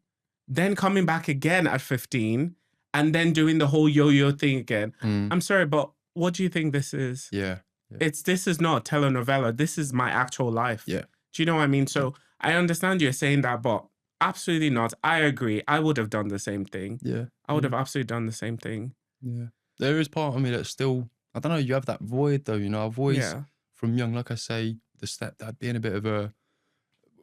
then coming back again at 15, and then doing the whole yo-yo thing again. I'm sorry, but what do you think this is? Yeah. This is not a telenovela. This is my actual life. Yeah. Do you know what I mean? So I understand you're saying that, but absolutely not. I agree. I would have done the same thing. Yeah. I would have absolutely done the same thing. Yeah. There is part of me that's still, I don't know, you have that void though, you know, I've always, from young, like I say, the stepdad being a bit of a,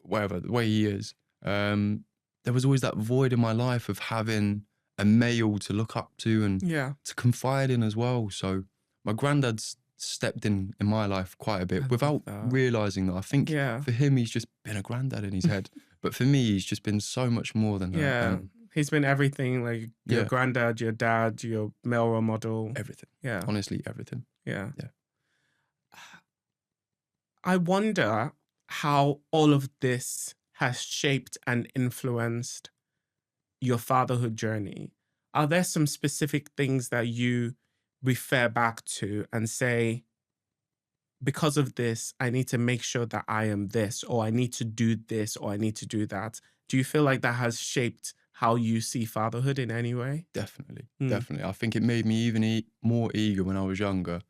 whatever, the way he is, there was always that void in my life of having a male to look up to and to confide in as well. So my granddad's stepped in my life quite a bit without realising that. I think for him, he's just been a granddad in his head. But for me, he's just been so much more than that. Yeah. He's been everything, like your granddad, your dad, your male role model. Everything. Yeah. Honestly, everything. Yeah. Yeah. I wonder how all of this has shaped and influenced your fatherhood journey. Are there some specific things that you refer back to and say, because of this, I need to make sure that I am this, or I need to do this, or I need to do that? Do you feel like that has shaped how you see fatherhood in any way? Definitely. Definitely. I think it made me even more eager when I was younger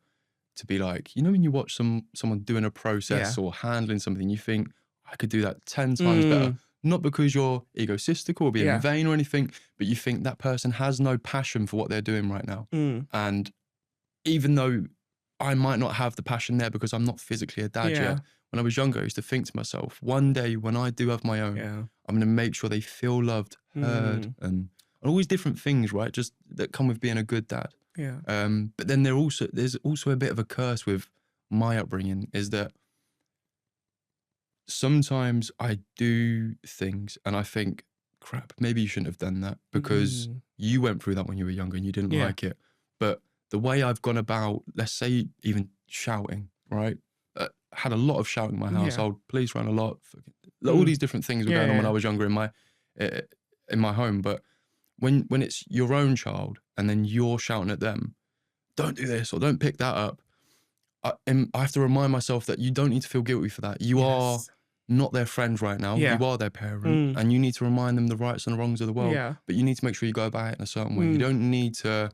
to be like, you know, when you watch someone doing a process or handling something, you think, I could do that 10 times better. Not because you're egotistical or being vain or anything, but you think that person has no passion for what they're doing right now. And even though I might not have the passion there because I'm not physically a dad Yeah. yet, when I was younger, I used to think to myself, one day when I do have my own, Yeah. I'm going to make sure they feel loved, heard, and all these different things, right? Just that come with being a good dad. Yeah. But then there's also a bit of a curse with my upbringing, is that sometimes I do things and I think, crap, maybe you shouldn't have done that because you went through that when you were younger and you didn't Yeah. like it. But the way I've gone about, let's say even shouting, right? Had a lot of shouting in my household, police ran a lot, all these different things were going on when I was younger in my home. But when it's your own child and then you're shouting at them, don't do this or don't pick that up, I have to remind myself that you don't need to feel guilty for that. You are not their friend right now. Yeah. You are their parent, and you need to remind them the rights and the wrongs of the world. Yeah. But you need to make sure you go about it in a certain way. You don't need to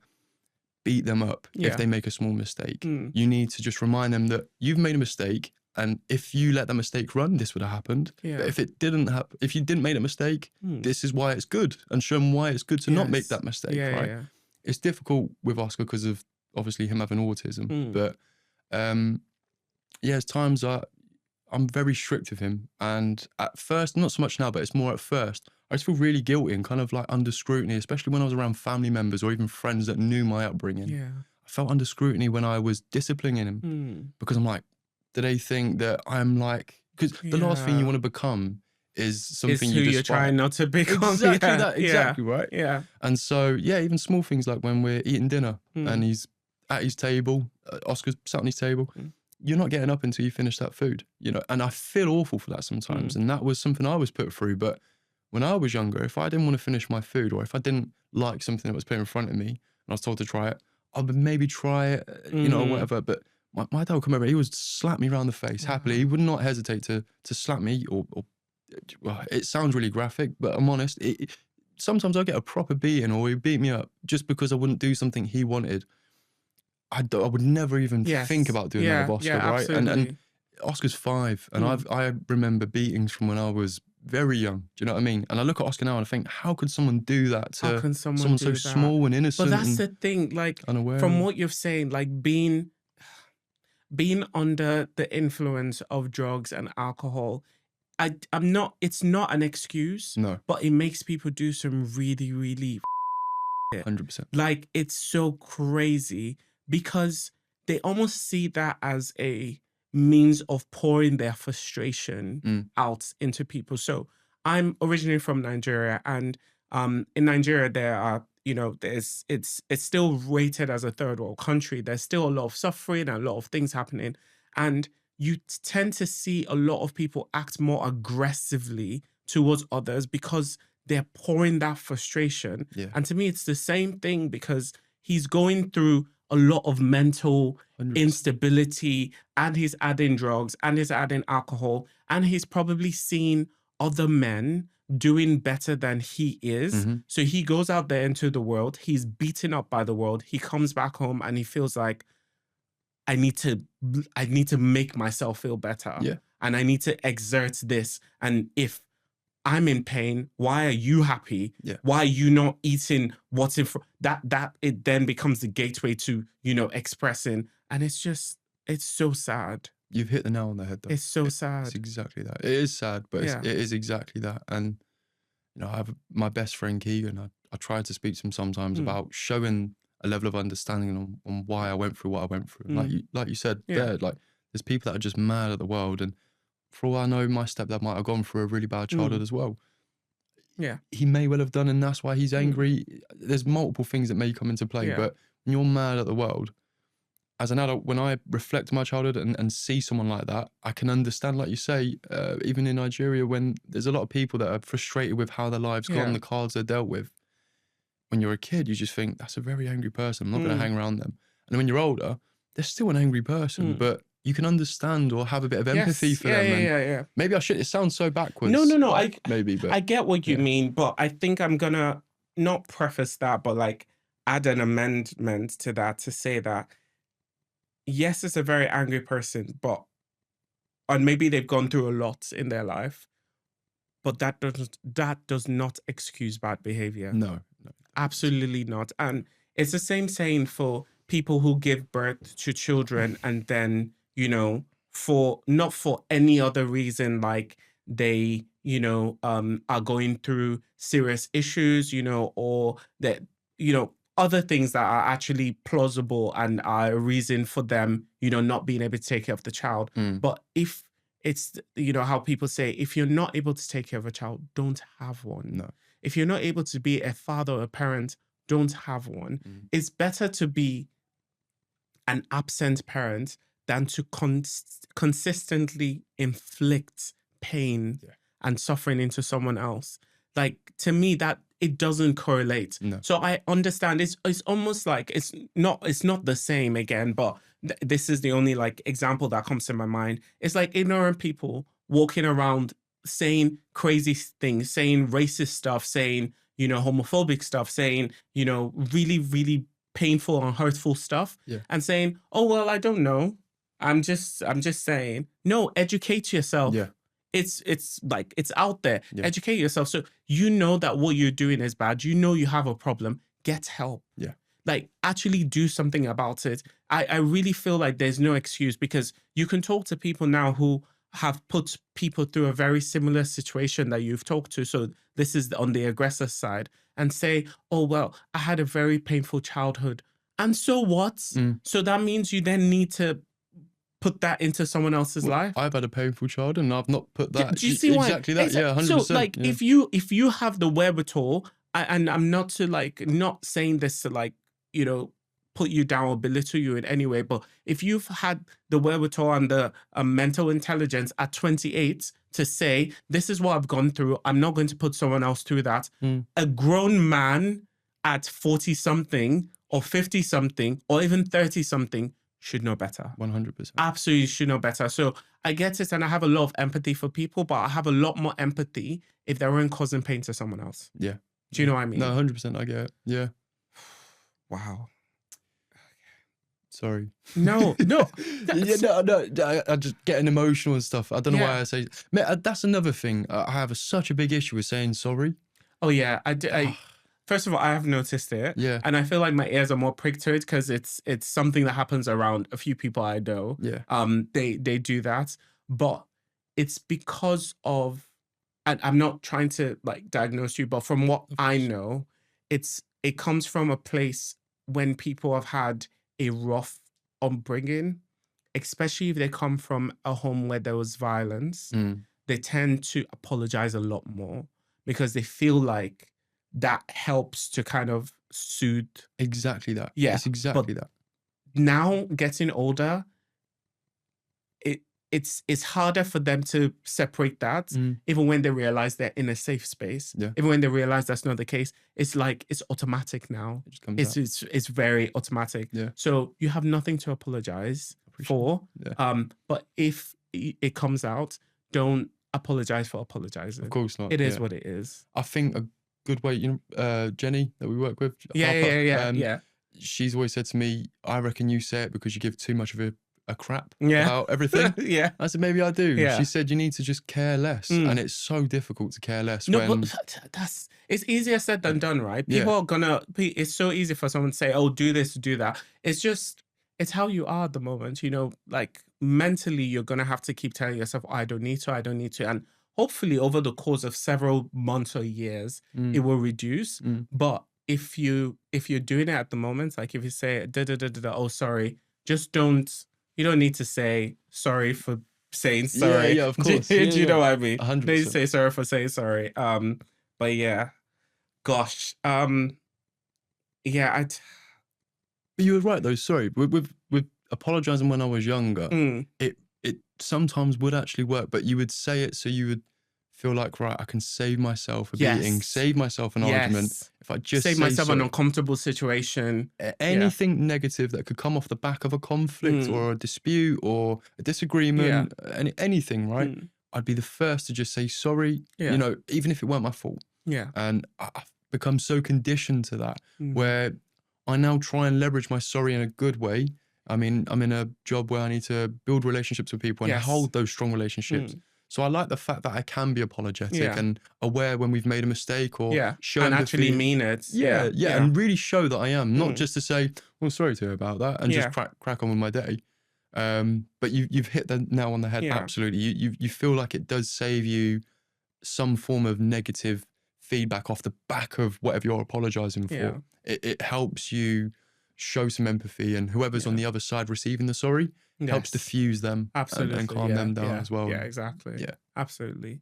beat them up if they make a small mistake. You need to just remind them that you've made a mistake, and if you let that mistake run, this would have happened. Yeah. But if it didn't happen, if you didn't make a mistake, this is why it's good, and show them why it's good to not make that mistake. Right? Yeah. It's difficult with Oscar because of obviously him having autism, but there's times I'm very strict with him, and at first, not so much now, but it's more at first, I just feel really guilty and kind of like under scrutiny, especially when I was around family members or even friends that knew my upbringing. Yeah. I felt under scrutiny when I was disciplining him because I'm like, do they think that I'm like, because the last thing you want to become is something who you you're trying not to become. Exactly that, exactly, right? Yeah. And so, even small things like when we're eating dinner and he's at his table, Oscar's sat on his table, you're not getting up until you finish that food, and I feel awful for that sometimes. And that was something I was put through. But when I was younger, if I didn't want to finish my food or if I didn't like something that was put in front of me and I was told to try it, I would maybe try it, or whatever. But my dad would come over, he would slap me around the face happily. He would not hesitate to slap me or well, it sounds really graphic, but I'm honest. Sometimes I get a proper beating or he'd beat me up just because I wouldn't do something he wanted. I would never even think about doing that with Oscar, right? And Oscar's 5, and I remember beatings from when I was very young. Do you know what I mean? And I look at Oscar now and I think, how could someone do that to someone so small and innocent? But that's the thing, like unaware. From what you're saying, like being under the influence of drugs and alcohol, I'm not. It's not an excuse. No, but it makes people do some really, really 100%. Like it's so crazy because they almost see that as a means of pouring their frustration out into people. So I'm originally from Nigeria, and in Nigeria there are, it's still rated as a third world country. There's still a lot of suffering and a lot of things happening, and you tend to see a lot of people act more aggressively towards others because they're pouring that frustration. Yeah. And to me, it's the same thing because he's going through a lot of mental 100%. instability, and he's adding drugs and he's adding alcohol, and he's probably seen other men doing better than he is. So he goes out there into the world, he's beaten up by the world, he comes back home and he feels like, I need to make myself feel better. Yeah. And I need to exert this. And if I'm in pain, why are you happy? Yeah. Why are you not eating what's in front? That it then becomes the gateway to, expressing. And it's so sad. You've hit the nail on the head though. It's so sad. It's exactly that. It is sad, but it is exactly that. And, I have my best friend Keegan. I try to speak to him sometimes about showing a level of understanding on why I went through what I went through. Like you said, there's people that are just mad at the world, and for all I know, my stepdad might have gone through a really bad childhood as well. Yeah, he may well have done, and that's why he's angry. There's multiple things that may come into play, but when you're mad at the world, as an adult, when I reflect on my childhood and see someone like that, I can understand, like you say, even in Nigeria, when there's a lot of people that are frustrated with how their lives gone, the cards they're dealt with. When you're a kid, you just think, that's a very angry person. I'm not going to hang around them. And then when you're older, they're still an angry person, but you can understand or have a bit of empathy for them. Yeah. Maybe I should. It sounds so backwards. No. But I get what you mean, but I think I'm gonna not preface that, but like add an amendment to that to say that yes, it's a very angry person, and maybe they've gone through a lot in their life, but that does not excuse bad behavior. No. Absolutely not. And it's the same saying for people who give birth to children and then, you know, not for any other reason, like they, you know, are going through serious issues, you know, or that, you know, other things that are actually plausible and are a reason for them, you know, not being able to take care of the child. But if it's, you know, how people say, if you're not able to take care of a child, don't have one. No. If you're not able to be a father or a parent, don't have one. It's better to be an absent parent than to consistently inflict pain and suffering into someone else. Like, to me, that it doesn't correlate. No. So I understand it's almost like it's not the same again, but this is the only like example that comes to my mind. It's like ignorant people walking around saying crazy things, saying racist stuff, saying, you know, homophobic stuff, saying, you know, really, really painful and hurtful stuff, and saying, oh, well, I don't know. I'm just saying. No, educate yourself. Yeah. It's like, it's out there. Educate yourself. So you know that what you're doing is bad. You know you have a problem. Get help. Yeah. Like, actually do something about it. I really feel like there's no excuse, because you can talk to people now who have put people through a very similar situation that you've talked to. So this is on the aggressor side, and say, oh, well, I had a very painful childhood. And so what? So that means you then need to put that into someone else's life. I've had a painful child and I've not put that. Do you see exactly why? that? Yeah, 100%. So like, if you have the wherewithal, and I'm not to like, not saying this to like, you know, put you down or belittle you in any way, but if you've had the wherewithal and the mental intelligence at 28 to say, this is what I've gone through, I'm not going to put someone else through that. A grown man at 40 something or 50 something or even 30 something should know better. 100%. Absolutely should know better. So I get it, and I have a lot of empathy for people, but I have a lot more empathy if they weren't causing pain to someone else. Yeah. Do you know what I mean? No, 100%. I get it. Yeah. Wow. Sorry. No. No. I just getting emotional and stuff. I don't know why I say. Mate, that's another thing. I have such a big issue with saying sorry. Oh yeah, first of all, I have noticed it. Yeah. And I feel like my ears are more pricked to it because it's something that happens around a few people I know. Yeah. They do that, but it's because of, and I'm not trying to like diagnose you, but from what I know, it comes from a place when people have had a rough upbringing, especially if they come from a home where there was violence. They tend to apologize a lot more because they feel like that helps to kind of soothe. Exactly that. Yeah. It's exactly that. Now, getting older, it's harder for them to separate that, even when they realize they're in a safe space. Yeah. Even when they realize that's not the case, it's like it's automatic now. It just comes out. It's very automatic. Yeah. So you have nothing to apologize for. Yeah. But if it comes out, don't apologize for apologizing. Of course not. It is what it is. I think a good way, you know, Jenny that we work with. Yeah. She's always said to me, I reckon you say it because you give too much of a crap Yeah. about everything. Yeah. I said, maybe I do. Yeah. She said, you need to just care less. And it's so difficult to care less when... but it's easier said than done, right? Yeah. People are gonna, it's so easy for someone to say, oh, do this, do that. It's how you are at the moment, you know, like mentally, you're gonna have to keep telling yourself, oh, I don't need to. And hopefully over the course of several months or years, it will reduce. But if you're doing it at the moment, like if you say, oh, sorry, just you don't need to say sorry for saying sorry. Yeah, of course. Do you know what I mean? 100%. They say sorry for saying sorry. But yeah, gosh. Yeah, But you were right though. Sorry, with apologizing when I was younger, it sometimes would actually work. But you would say it so you would feel like, right, I can save myself a beating, save myself an argument if I just save myself sorry. an uncomfortable situation. Anything negative that could come off the back of a conflict or a dispute or a disagreement, anything, right? I'd be the first to just say sorry, you know, even if it weren't my fault. Yeah. And I've become so conditioned to that where I now try and leverage my sorry in a good way. I mean, I'm in a job where I need to build relationships with people and hold those strong relationships. So I like the fact that I can be apologetic Yeah. and aware when we've made a mistake or Yeah. show And empathy. actually mean it. Yeah, and really show that I am, not Mm. just to say, well, sorry to hear about that, and just crack on with my day. But you've hit the nail on the head. Yeah. Absolutely. You feel like it does save you some form of negative feedback off the back of whatever you're apologizing for. Yeah. It helps you show some empathy, and whoever's on the other side receiving the sorry helps diffuse them and calm them down as well. Yeah, exactly. Yeah. Absolutely.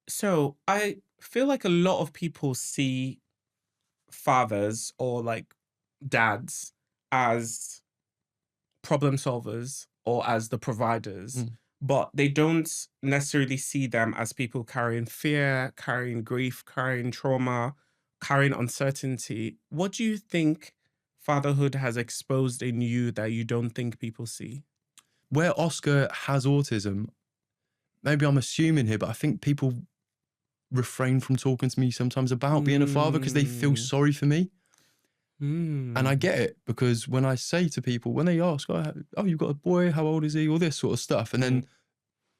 So I feel like a lot of people see fathers or like dads as problem solvers or as the providers, but they don't necessarily see them as people carrying fear, carrying grief, carrying trauma, carrying uncertainty. What do you think fatherhood has exposed in you that you don't think people see? Where Oscar has autism, maybe I'm assuming here, but I think people refrain from talking to me sometimes about being a father because they feel sorry for me. And I get it, because when I say to people, when they ask, oh, you've got a boy, how old is he, all this sort of stuff, and then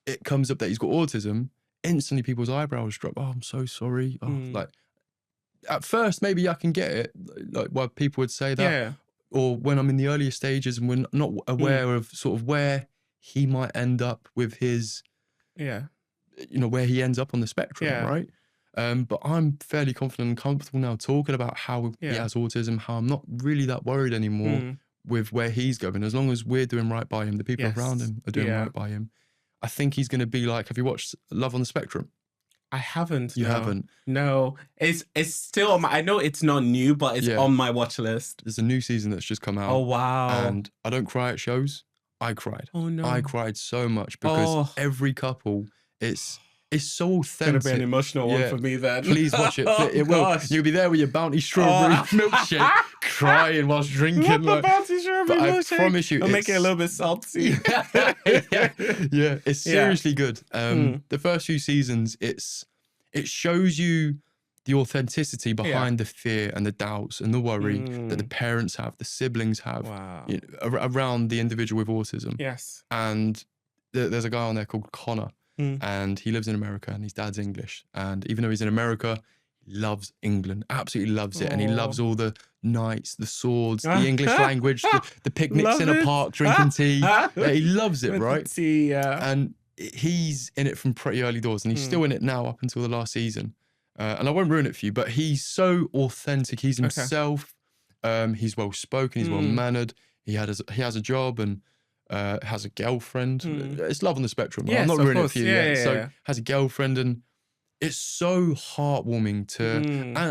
it comes up that he's got autism, instantly people's eyebrows drop. Oh, I'm so sorry. Oh, like, at first, maybe I can get it, like why people would say that. Yeah. Or when I'm in the earlier stages and we're not aware of sort of where he might end up with his, where he ends up on the spectrum, right? But I'm fairly confident and comfortable now talking about how he has autism, how I'm not really that worried anymore with where he's going. As long as we're doing right by him, the people around him are doing right by him. I think he's going to be like, have you watched Love on the Spectrum? I haven't. You haven't? No. It's still on my, I know it's not new, but it's on my watch list. There's a new season that's just come out. Oh, wow. And I don't cry at shows. I cried. Oh, no. I cried so much because every couple, it's so authentic. It's going to be an emotional one for me then. Please watch it. It will. You'll be there with your Bounty strawberry milkshake, crying whilst drinking. Love the Bounty strawberry milkshake. I promise you, I'll make it a little bit salty. It's seriously good. The first few seasons, it shows you the authenticity behind the fear and the doubts and the worry that the parents have, the siblings have, around the individual with autism. Yes. And there's a guy on there called Connor. And he lives in America and his dad's English. And even though he's in America, he loves England, absolutely loves it. And he loves all the knights, the swords, the English language, the picnics in a park, drinking tea. He loves it, right? Tea, And he's in it from pretty early doors, and he's still in it now up until the last season. And I won't ruin it for you, but he's so authentic. He's himself. He's well-spoken, he's well-mannered. He has a job and has a girlfriend. It's Love on the Spectrum. Right? I'm not ruining it for you yet. So has a girlfriend, and it's so heartwarming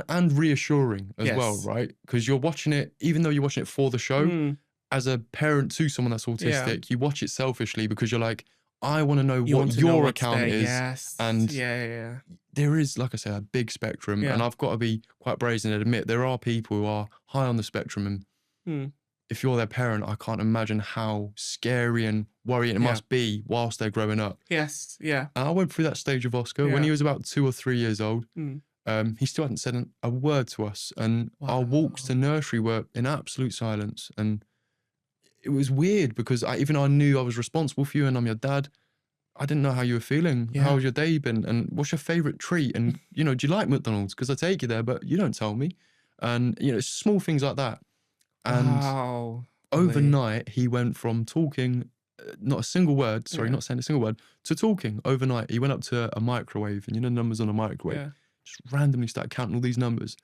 and reassuring as well, right? Because you're watching it, even though you're watching it for the show, as a parent to someone that's autistic, you watch it selfishly because you're like, I want to know what your account is. Yes. And there is, like I say, a big spectrum. And I've got to be quite brazen and admit there are people who are high on the spectrum, and if you're their parent, I can't imagine how scary and worrying it must be whilst they're growing up. Yes, yeah. And I went through that stage of Oscar when he was about 2 or 3 years old. He still hadn't said a word to us, and our walks to nursery were in absolute silence. And it was weird because even though I knew I was responsible for you and I'm your dad, I didn't know how you were feeling. How's your day been? And what's your favourite treat? And, do you like McDonald's? Because I take you there, but you don't tell me. And, small things like that. And overnight, he went from talking, not a single word, not saying a single word, to talking overnight. He went up to a microwave, and numbers on a microwave, just randomly started counting all these numbers.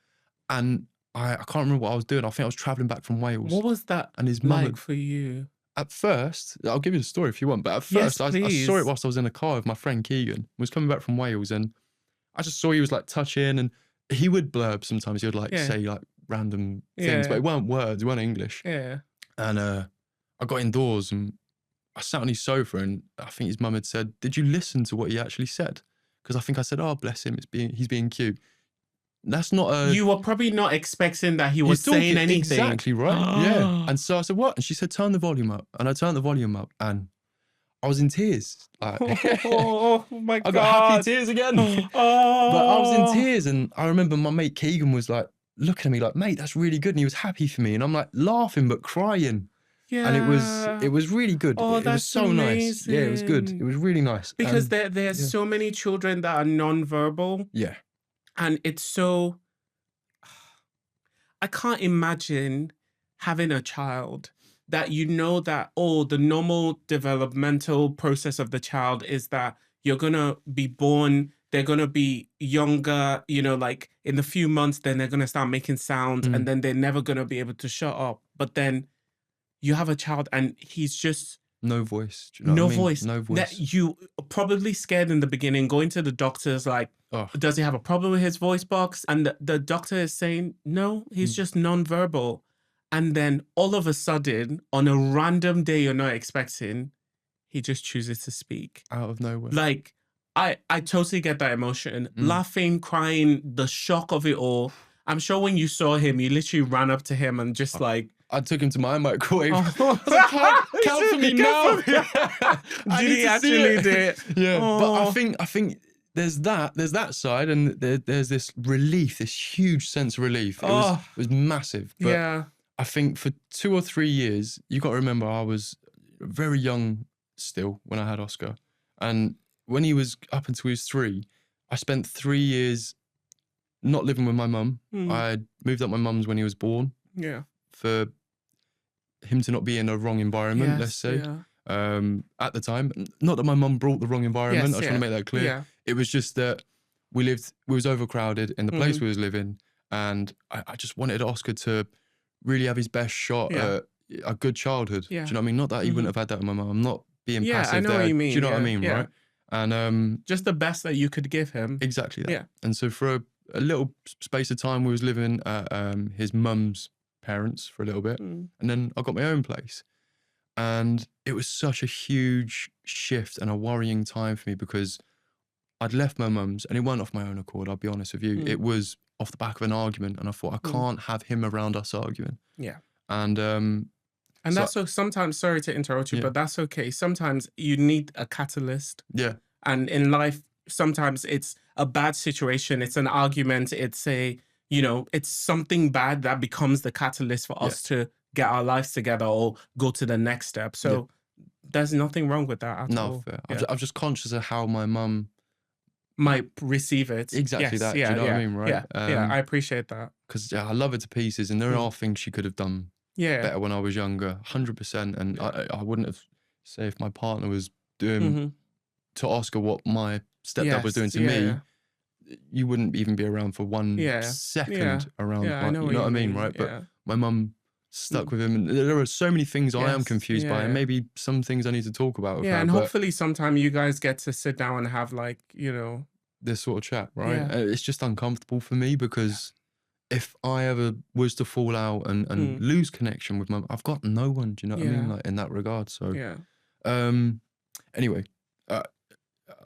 And I can't remember what I was doing. I think I was travelling back from Wales. What was that and his mum for you? At first, I'll give you the story if you want, but at first I saw it whilst I was in a car with my friend Keegan. Was coming back from Wales, and I just saw he was like touching, and he would blurb sometimes. He would like say like random things, but it weren't words, it weren't English. And I got indoors and I sat on his sofa, and I think his mum had said, "Did you listen to what he actually said?" Because I think I said, "Oh, bless him, he's being cute." That's not a... You were probably not expecting that he was saying anything. Exactly right. Yeah. And so I said, "What?" And she said, "Turn the volume up." And I turned the volume up, and I was in tears. Like, oh my God. I got happy tears again. But I was in tears, and I remember my mate Keegan was like looking at me like, "Mate, that's really good." And he was happy for me. And I'm like laughing but crying. Yeah. And it was really good. Oh, It was that's so nice. Yeah, it was good. It amazing. was really nice. Because there's so many children that are non-verbal, Yeah. and it's so, I can't imagine having a child that you know that, oh, the normal developmental process of the child is that you're gonna be born, they're gonna be younger, you know, like in a few months, then they're gonna start making sounds, and then they're never gonna be able to shut up. But then you have a child and he's just No voice. Do you know no what I mean? voice. No voice. That you probably scared in the beginning, going to the doctors like, Oh. does he have a problem with his voice box? And the doctor is saying, no, he's just non-verbal. And then all of a sudden, on a random day you're not expecting, he just chooses to speak. Out of nowhere. Like, I totally get that emotion. Laughing, crying, the shock of it all. I'm sure when you saw him, you literally ran up to him and just like... I took him to my microwave. Oh. I was like, count for me now. Did he actually do it? Yeah, Oh. but I think there's that side, and there's this relief, this huge sense of relief. It was massive. But Yeah. I think for 2 or 3 years, you got to remember I was very young still when I had Oscar, and when he was up until he was 3, I spent 3 years not living with my mum. I moved up my mum's when he was born. Yeah. For him to not be in a wrong environment, let's say. Yeah. At the time, not that my mum brought the wrong environment. Yes, I just want to make that clear. Yeah. It was just that we was overcrowded in the place we was living, and I just wanted Oscar to really have his best shot at a good childhood. Yeah. Do you know what I mean? Not that he wouldn't have had that with my mum. I'm not being passive I know there. what you mean. Do you know what I Yeah, mean, yeah. right? And just the best that you could give him. exactly that. Yeah. And so for a little space of time, we was living at his mum's parents for a little bit, and then I got my own place. And it was such a huge shift and a worrying time for me, because I'd left my mum's, and it wasn't off my own accord, I'll be honest with you. It was off the back of an argument, and I thought, I can't have him around us arguing. Yeah. And so that's so sometimes, sorry to interrupt you, but that's okay. Sometimes you need a catalyst. Yeah. And in life, sometimes it's a bad situation, it's an argument, it's it's something bad that becomes the catalyst for us to get our lives together or go to the next step. So there's nothing wrong with that at all. No, fair. I'm just conscious of how my mum might receive it. Exactly that. Do you know what I mean, right? Yeah, I appreciate that. Because I love her to pieces, and there are things she could have done better when I was younger, 100%. And I wouldn't have, say, if my partner was doing to Oscar what my stepdad was doing to me, you wouldn't even be around for 1 second around. I know you know what I mean, right? But my mum stuck with him, and there are so many things I am confused by, and maybe some things I need to talk about with her. And hopefully sometime you guys get to sit down and have this sort of chat, right? It's just uncomfortable for me, because if I ever was to fall out and lose connection with mum, I've got no one, do you know what I mean? Like, in that regard. So anyway, I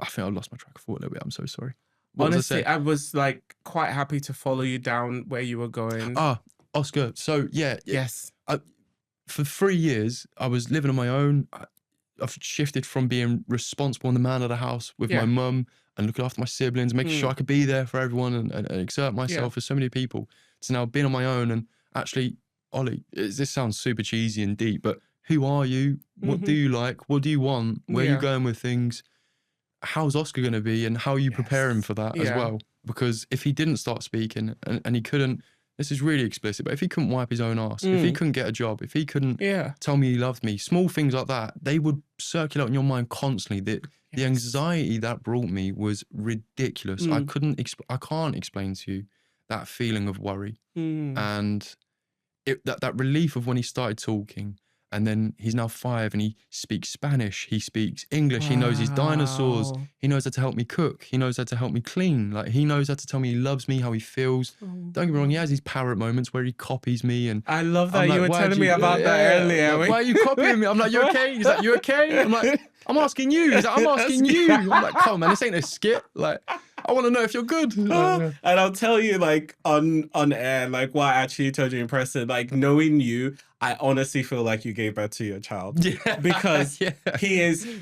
think I lost my track of thought a little bit. I'm so sorry. What Honestly, I was like quite happy to follow you down where you were going. Oscar. So Yes. For 3 years, I was living on my own. I've shifted from being responsible and the man of the house with my mum and looking after my siblings, making sure I could be there for everyone and exert myself for so many people, to now being on my own. And actually, Ollie, this sounds super cheesy and deep, but who are you? What do you like? What do you want? Where are you going with things? How's Oscar going to be, and how are you preparing for that as well? Because if he didn't start speaking and he couldn't, this is really explicit, but if he couldn't wipe his own ass, if he couldn't get a job, if he couldn't tell me he loved me, small things like that, they would circulate in your mind constantly. The anxiety that brought me was ridiculous. I can't explain to you that feeling of worry. And that relief of when he started talking. And then he's now 5 and he speaks Spanish. He speaks English. He knows his dinosaurs. He knows how to help me cook. He knows how to help me clean. Like, he knows how to tell me he loves me, how he feels. Don't get me wrong, he has his parrot moments where he copies me. And I love that like, you were telling me about that earlier. Like, why are you copying me? I'm like, you okay? He's like, you okay? I'm like, I'm asking you. He's like, I'm asking you. I'm like, come on, man, this ain't a skit. Like, I want to know if you're good. And I'll tell you, like, on air, like, what I actually told you in person, like, knowing you, I honestly feel like you gave birth to your child. Yeah. Because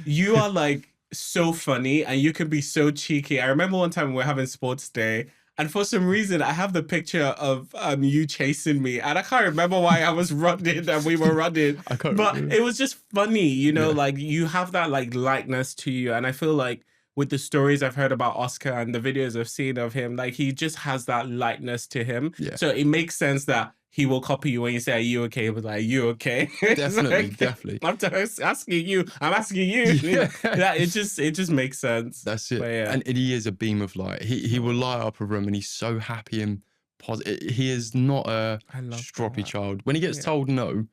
you are, like, so funny, and you can be so cheeky. I remember one time we were having sports day, And for some reason, I have the picture of you chasing me, and I can't remember why I was running and we were running. I can't But remember. it was just funny, you know, Yeah. like you have that like lightness to you, and I feel like with the stories I've heard about Oscar and the videos I've seen of him, like he just has that lightness to him. Yeah. So it makes sense that he will copy you when you say, "Are you okay?" But like, "You okay?" Definitely, like, definitely. I'm asking you. I'm asking you. Yeah. Yeah, it just makes sense. That's it. But yeah. And he is a beam of light. He will light up a room, and he's so happy and positive. He is not a I love stroppy that. child. When he gets Yeah. told no,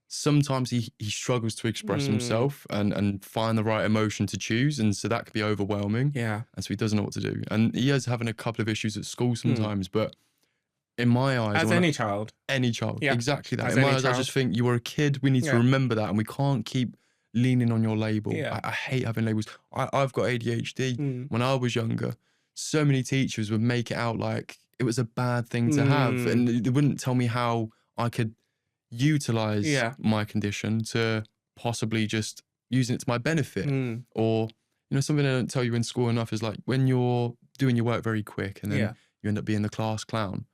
sometimes he struggles to express himself and find the right emotion to choose. And so that could be overwhelming. Yeah. And so he doesn't know what to do. And he is having a couple of issues at school sometimes, but in my eyes, As any child. any child, Yeah. exactly that. As In my any eyes, I child. just think you were a kid. We need to Yeah. remember that, and we can't keep leaning on your label. Yeah. I hate having labels. I've got ADHD. When I was younger, so many teachers would make it out like it was a bad thing to have, and they wouldn't tell me how I could utilize my condition to possibly just using it to my benefit. Or, you know, something they don't tell you in school enough is like when you're doing your work very quick and then you end up being the class clown.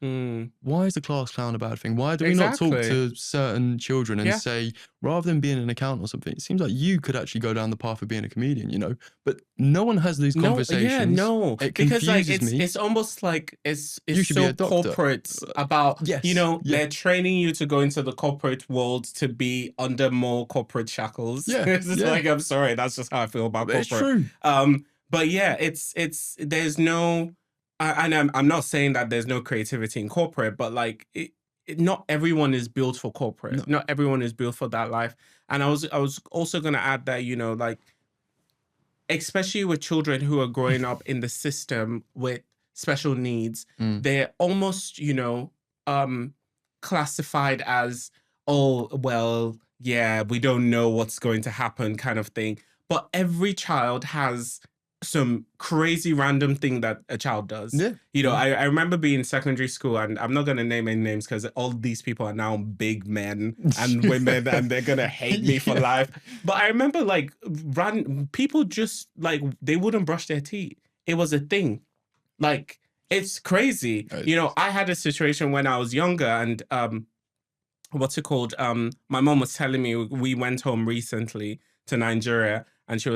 Why is the class clown a bad thing? Why do we not talk to certain children and say, rather than being an accountant or something, it seems like you could actually go down the path of being a comedian, you know? But no one has these conversations. It because like confuses me. it's almost like it's You should be so a doctor. corporate about, you know, they're training you to go into the corporate world to be under more corporate shackles. It's just like, I'm sorry, that's just how I feel about corporate. It's true. But yeah, it's there's no, and I'm not saying that there's no creativity in corporate, but like not everyone is built for corporate. No. Not everyone is built for that life. And I was also gonna add that, you know, like especially with children who are growing up in the system with special needs, they're almost, you know, classified as, oh, well, yeah, we don't know what's going to happen kind of thing. But every child has some crazy random thing that a child does. You know, I remember being in secondary school, and I'm not going to name any names because all these people are now big men and women and they're going to hate me for life. But I remember like people just like, they wouldn't brush their teeth. It was a thing. Like, it's crazy. You know, I had a situation when I was younger and what's it called? My mom was telling me, we went home recently to Nigeria, and she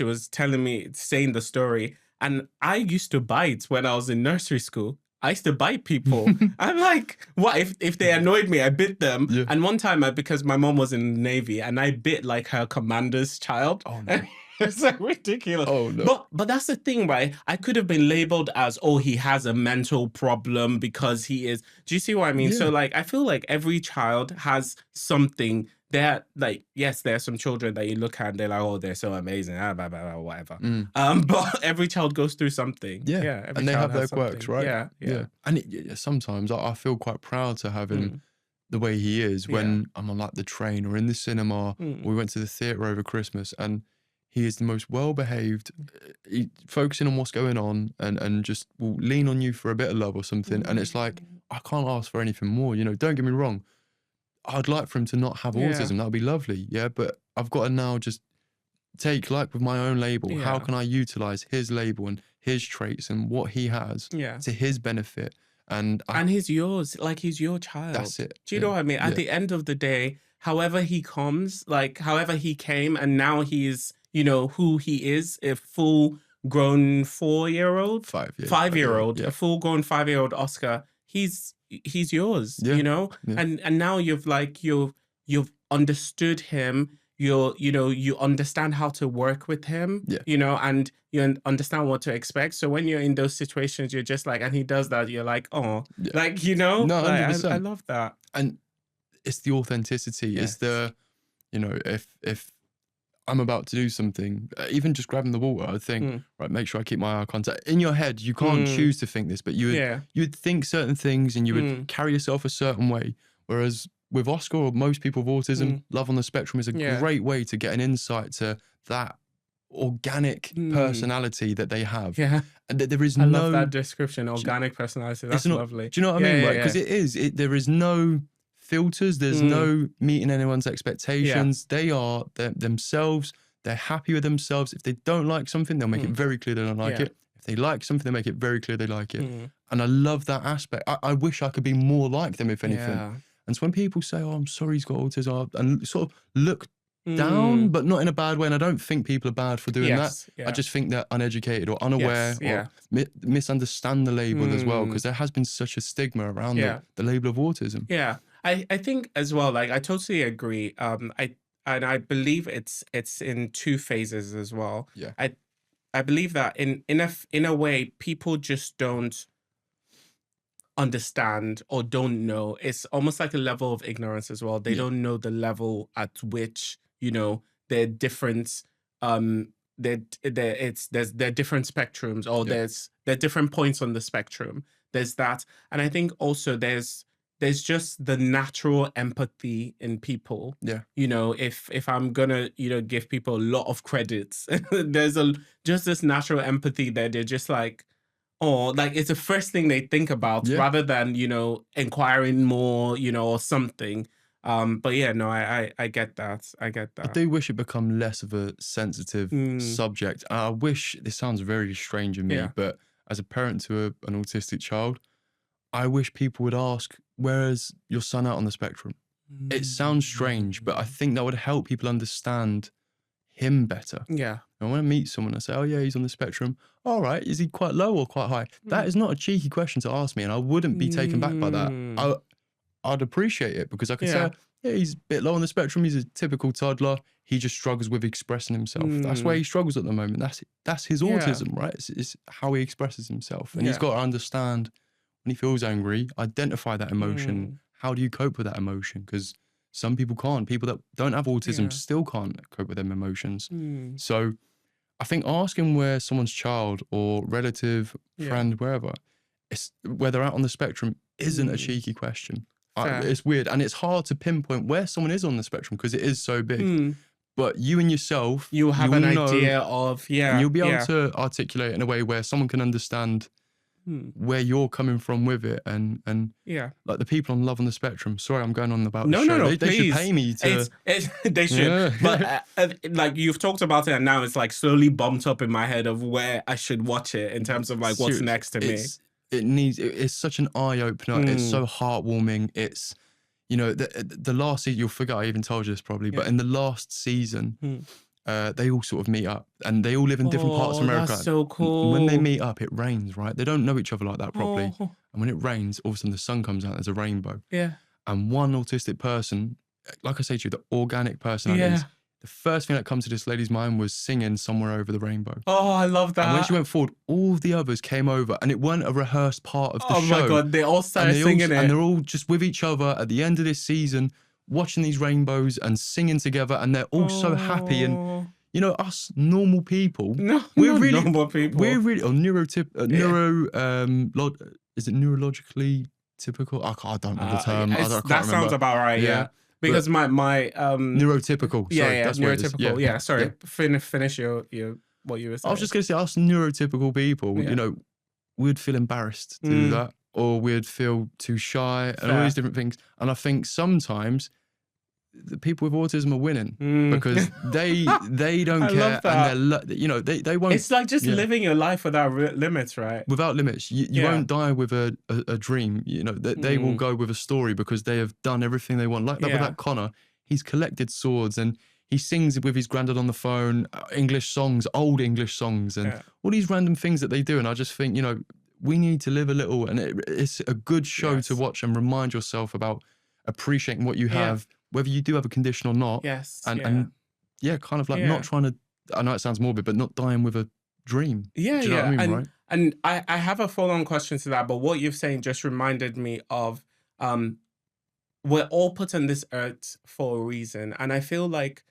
was telling me, saying the story. And I used to bite when I was in nursery school. I used to bite people. I'm like, what if they annoyed me? I bit them. And one time, because my mom was in the Navy, and I bit like her commander's child. Oh no. It's like ridiculous. Oh no. But that's the thing, right? I could have been labeled as, oh, he has a mental problem because he is. Do you see what I mean? So like, I feel like every child has something. They're like, yes, there are some children that you look at and they're like, oh, they're so amazing, blah, blah, blah, whatever. But every child goes through something. Every and they have their quirks, right? Yeah. And sometimes I feel quite proud to have him the way he is when I'm on like the train or in the cinema. We went to the theatre over Christmas, and he is the most well-behaved, focusing on what's going on and just will lean on you for a bit of love or something. And it's like, I can't ask for anything more. You know, don't get me wrong. I'd like for him to not have autism. That would be lovely. Yeah. But I've got to now just take, like with my own label, how can I utilize his label and his traits and what he has to his benefit? And he's yours. Like, he's your child. That's it. Do you know what I mean? At the end of the day, however he comes, like however he came, and now he's, you know, who he is, a full grown 4-year-old, 5-year-old, a full grown 5-year-old Oscar, he's yours, you know? And now you've understood him, you understand how to work with him, you know, and you understand what to expect. So when you're in those situations, you're just like, and he does that, you're like, oh, like, you know, no, like, I love that. And it's the authenticity. It's the, you know, if I'm about to do something, even just grabbing the water, I think, right, make sure I keep my eye contact. In your head, you can't choose to think this, but you would think certain things and you would carry yourself a certain way. Whereas with Oscar or most people with autism, Love on the Spectrum is a great way to get an insight to that organic personality that they have. And there is I love that description, organic personality. That's lovely. Do you know what I mean? Right? Because there is no filters, there's no meeting anyone's expectations. They are themselves, they're happy with themselves. If they don't like something, they'll make it very clear they don't like it. If If they like something, they make it very clear they like it. Mm. And I love that aspect. I wish I could be more like them, if anything. Yeah. And so when people say, oh, I'm sorry he's got autism, and sort of look Mm. down, but not in a bad way. And I don't think people are bad for doing Yes. that. Yeah. I just think they're uneducated or unaware Yes. Yeah. or misunderstand the label as well, Mm. because there has been such a stigma around Yeah. the label of autism. Yeah. I think as well, like I totally agree. I believe it's in two phases as well. Yeah. I believe that in a way, people just don't understand or don't know. It's almost like a level of ignorance as well. They Yeah. don't know the level at which, you know, they're different. There are different spectrums, or Yeah. there are different points on the spectrum. There's that, and I think also there's just the natural empathy in people. Yeah. You know, if I'm gonna, you know, give people a lot of credits, there's just this natural empathy that they're just like, oh, like it's the first thing they think about, Yeah. rather than, you know, inquiring more, you know, or something. But yeah, no, I get that. I get I that. do wish it become less of a sensitive subject. I wish, this sounds very strange of me, Yeah. but as a parent to an autistic child, I wish people would ask, where is your son out on the spectrum? It sounds strange, but I think that would help people understand him better. Yeah. And when I meet someone, I say, oh yeah, he's on the spectrum. All right, is he quite low or quite high? That is not a cheeky question to ask me, and I wouldn't be taken back by that. I'd appreciate it, because I could Yeah. say, yeah, he's a bit low on the spectrum. He's a typical toddler. He just struggles with expressing himself. That's where he struggles at the moment. That's his Yeah. autism, right? It's how he expresses himself. And he's Yeah. got to understand when he feels angry, identify that emotion. How do you cope with that emotion? Because some people can't. People that don't have autism Yeah. still can't cope with them emotions. Mm. So I think asking where someone's child or relative, Yeah. friend, wherever, where they're out on the spectrum isn't a cheeky question. Fair. It's weird, and it's hard to pinpoint where someone is on the spectrum because it is so big. But you and yourself, You'll have you'll an know, idea of, and you'll be able yeah. to articulate in a way where someone can understand where you're coming from with it, and Yeah. like the people on Love on the Spectrum. Sorry, I'm going on about No, the show. no, They should please. pay me to. They should. Yeah. But like you've talked about it, and now it's like slowly bumped up in my head of where I should watch it in terms of like what's Seriously, next to me. It's such an eye opener. It's so heartwarming. It's, you know, the last season, you'll forget I even told you this probably, but in the last season, they all sort of meet up, and they all live in different parts of America. That's so cool. When they meet up, it rains, right? They don't know each other like that properly. And when it rains, all of a sudden the sun comes out, there's a rainbow. Yeah. And one autistic person, like I say to you, the organic personalities, the first thing that comes to this lady's mind was singing Somewhere Over the Rainbow. Oh, I love that. And when she went forward, all of the others came over, and it weren't a rehearsed part of the show. Oh my God, they all started singing it. And they're all just with each other at the end of this season, watching these rainbows and singing together, and they're all so happy. And, you know, us normal people, we're really normal people. We're really, is it neurologically typical? I don't know the term. I can't that remember. sounds about right, yeah. Because my neurotypical. Sorry, that's neurotypical. Yeah, sorry. Finish your what you were saying. I was just going to say, us neurotypical people, you know, we'd feel embarrassed to do that, or we'd feel too shy, and all these different things. And I think sometimes the people with autism are winning because they don't care, and they won't. It's like just living your life without limits, right? Without limits, you won't die with a dream. You know, they will go with a story because they have done everything they want. Like that with that Connor, he's collected swords and he sings with his granddad on the phone, English songs, old English songs, and all these random things that they do. And I just think, you know, we need to live a little, and it's a good show to watch and remind yourself about appreciating what you have, whether you do have a condition or not. And kind of like not trying to, I know it sounds morbid, but not dying with a dream. Yeah, do you know what I mean, right? And I have a follow-on question to that, but what you're saying just reminded me of, we're all put on this earth for a reason. And I feel like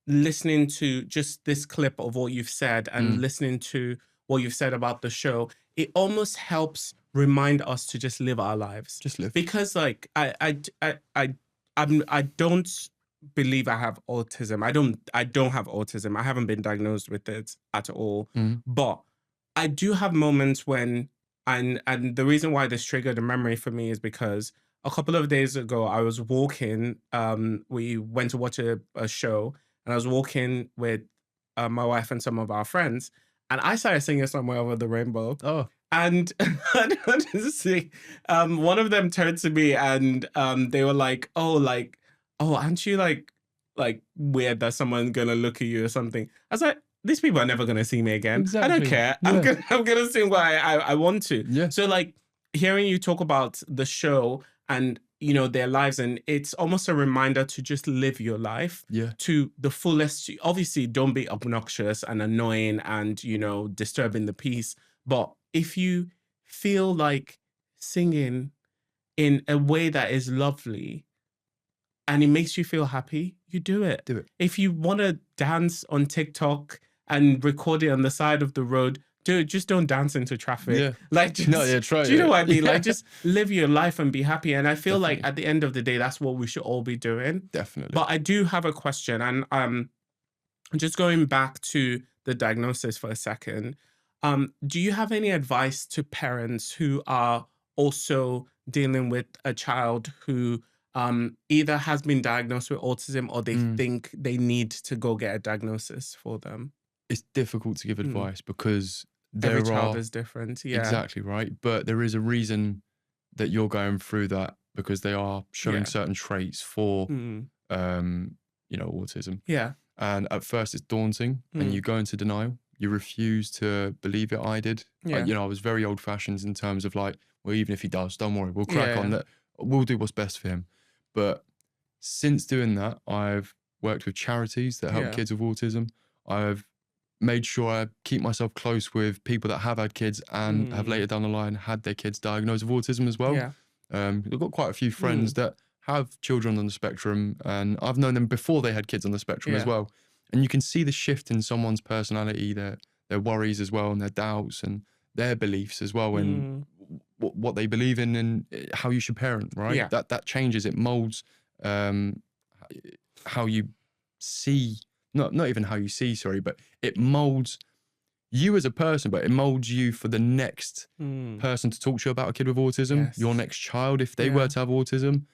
listening to just this clip of what you've said and listening to what you've said about the show, it almost helps remind us to just live our lives. Just live. Because like I don't believe I have autism. I don't have autism. I haven't been diagnosed with it at all. But I do have moments when, and the reason why this triggered a memory for me is because a couple of days ago I was walking. We went to watch a show, and I was walking with my wife and some of our friends, and I started singing Somewhere Over the Rainbow. Oh, And honestly, one of them turned to me and they were like, oh, aren't you like weird that someone's gonna look at you or something? I was like, these people are never gonna see me again. I don't exactly. care. Yeah. I'm gonna sing what I want to. Yeah. So like hearing you talk about the show and their lives, and it's almost a reminder to just live your life Yeah. to the fullest. Obviously, don't be obnoxious and annoying and disturbing the peace. But if you feel like singing in a way that is lovely and it makes you feel happy, you do it. Do it. If you want to dance on TikTok and record it on the side of the road, do it. Just don't dance into traffic. Yeah. Like, just, No, yeah, try do you know it. what I mean? Yeah. Like, just live your life and be happy. And I feel like Definitely. at the end of the day, that's what we should all be doing. Definitely. But I do have a question, and just going back to the diagnosis for a second. Do you have any advice to parents who are also dealing with a child who either has been diagnosed with autism or they think they need to go get a diagnosis for them? It's difficult to give advice because Every there child are is different. Yeah. exactly right, but there is a reason that you're going through that because they are showing Yeah. certain traits for autism. Yeah. And at first it's daunting and you go into denial. You refuse to believe it. I did. Yeah. I was very old fashioned in terms of like, well, even if he does, don't worry, we'll crack on Yeah. that. We'll do what's best for him. But since doing that, I've worked with charities that help Yeah. kids with autism. I've made sure I keep myself close with people that have had kids and have later down the line had their kids diagnosed with autism as well. Yeah. I've got quite a few friends that have children on the spectrum, and I've known them before they had kids on the spectrum as Yeah. well. And you can see the shift in someone's personality, their worries as well, and their doubts and their beliefs as well, and what they believe in and how you should parent, right? Yeah. That changes. It molds how you see, not even how you see, sorry, but it molds you as a person, but it molds you for the next person to talk to you about a kid with autism, Yes. your next child, if they were to have autism.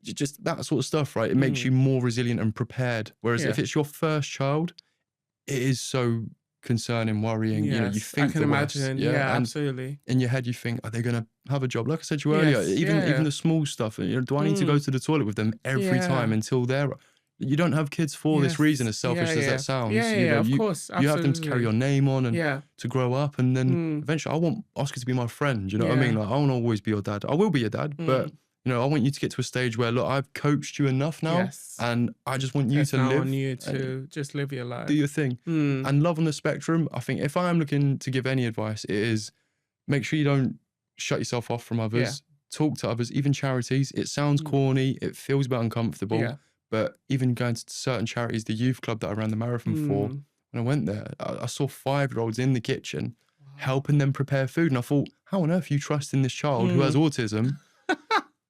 Just that sort of stuff, right? It makes you more resilient and prepared. Whereas if it's your first child, it is so concerning, worrying. You Yes, think I can the worst. imagine. Yeah, and absolutely. in your head, you think, are they going to have a job? Like I said to you earlier, Yes, even the small stuff. Do I need to go to the toilet with them every time until they're? You don't have kids for this reason, as selfish as that sounds. Of course. Absolutely. You have them to carry your name on and to grow up, and then eventually, I want Oscar to be my friend. You know what I mean? Like, I want to always be your dad. I will be your dad, but I want you to get to a stage where, look, I've coached you enough now, and I just want you to now live. on you to just live your life. Do your thing. And love on the spectrum, I think if I am looking to give any advice, it is make sure you don't shut yourself off from others. Talk to others, even charities. It sounds corny. It feels a bit uncomfortable. But even going to certain charities, the youth club that I ran the marathon for, when I went there, I saw 5-year-olds in the kitchen helping them prepare food. And I thought, how on earth are you trusting this child who has autism?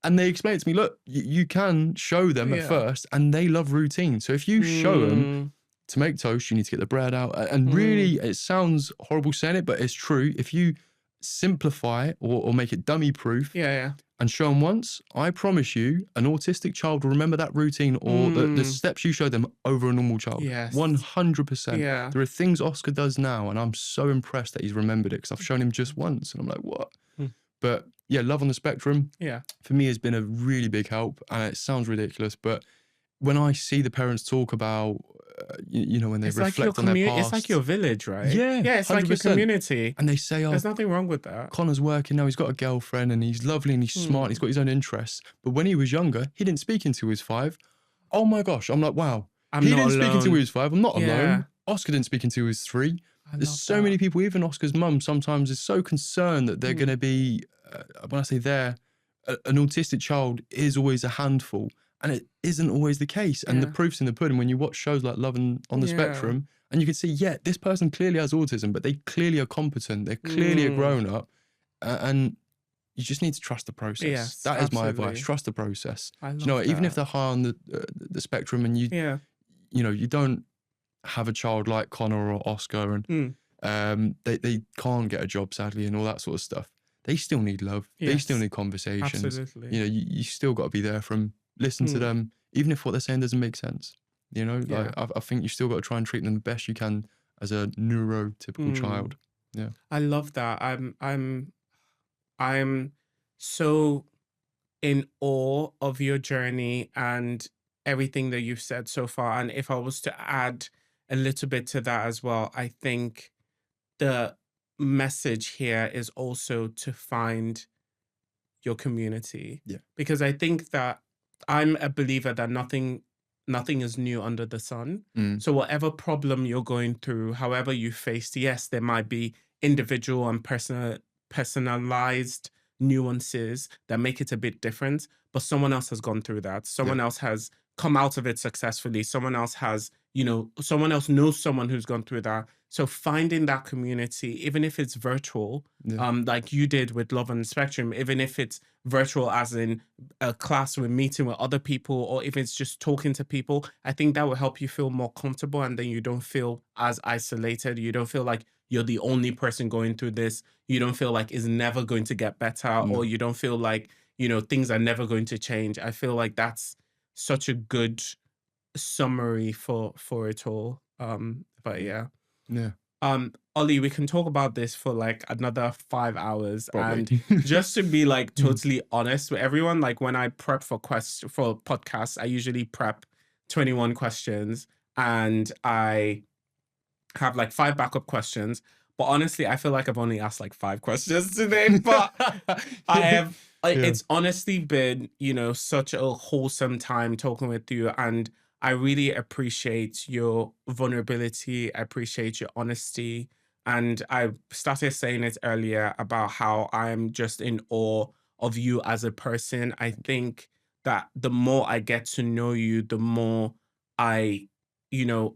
And they explained to me, look, you can show them at first, and they love routine. So if you show them to make toast, you need to get the bread out. And really, it sounds horrible saying it, but it's true. If you simplify or make it dummy proof and show them once, I promise you, an autistic child will remember that routine or the steps you show them over a normal child. Yes. 100%. Yeah. There are things Oscar does now, and I'm so impressed that he's remembered it because I've shown him just once, and I'm like, what? But yeah, love on the spectrum, for me has been a really big help, and it sounds ridiculous, but when I see the parents talk about, when they reflect on their past. It's like your village, right? Yeah, it's like your 100%. community. And they say, There's nothing wrong with that. Connor's working now, he's got a girlfriend, and he's lovely, and he's smart, and he's got his own interests. But when he was younger, he didn't speak until he was 5. Oh my gosh, I'm like, wow. He didn't speak until he was 5. I'm not alone. Oscar didn't speak until he was 3. There's so many people, even Oscar's mum sometimes is so concerned that they're going to be, when I say an autistic child is always a handful, and it isn't always the case. And the proof's in the pudding when you watch shows like Love on the Spectrum, and you can see, this person clearly has autism, but they clearly are competent. They're clearly a grown up, and you just need to trust the process. Yes, that is my absolutely. advice. Trust the process. I love Even that. if they're high on the spectrum, and you don't have a child like Connor or Oscar, and they can't get a job, sadly, and all that sort of stuff. They still need love. They still need conversations. Absolutely. You still got to be there for them. Listen to them, even if what they're saying doesn't make sense. I think you still got to try and treat them the best you can as a neurotypical child. Yeah. I love that. I'm so in awe of your journey and everything that you've said so far. And if I was to add a little bit to that as well, I think the message here is also to find your community. Yeah. Because I think that I'm a believer that nothing is new under the sun. So whatever problem you're going through, however you faced, yes, there might be individual and personalized nuances that make it a bit different, but someone else has gone through that. Someone else has come out of it successfully. Someone else has, someone else knows someone who's gone through that. So finding that community, even if it's virtual, like you did with Love on the Spectrum, even if it's virtual as in a class with meeting with other people, or if it's just talking to people, I think that will help you feel more comfortable, and then you don't feel as isolated. You don't feel like you're the only person going through this. You don't feel like it's never going to get better, or you don't feel like, things are never going to change. I feel like that's such a good summary for it all. But yeah. Ollie, we can talk about this for like another 5 hours. Probably. And just to be like totally honest with everyone, like when I prep for podcasts, I usually prep 21 questions and I have like 5 backup questions. But honestly, I feel like I've only asked like 5 questions today. But it's honestly been, such a wholesome time talking with you. And I really appreciate your vulnerability. I appreciate your honesty. And I started saying it earlier about how I'm just in awe of you as a person. I think that the more I get to know you, the more I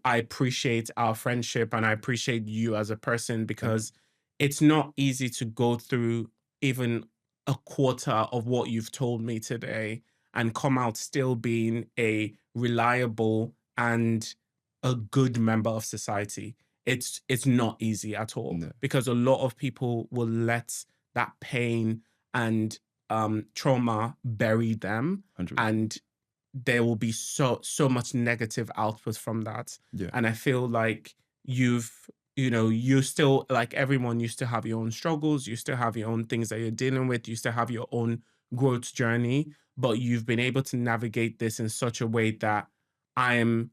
appreciate our friendship, and I appreciate you as a person, because it's not easy to go through even a quarter of what you've told me today and come out still being a reliable and a good member of society. It's not easy at all, because a lot of people will let that pain and trauma bury them, 100%. and there will be so much negative output from that. And I feel like you still, like everyone, you still have your own struggles, you still have your own things that you're dealing with, you still have your own growth journey, but you've been able to navigate this in such a way that I'm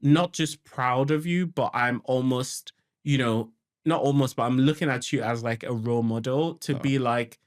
not just proud of you, but I'm almost, not almost, but I'm looking at you as like a role model to be like,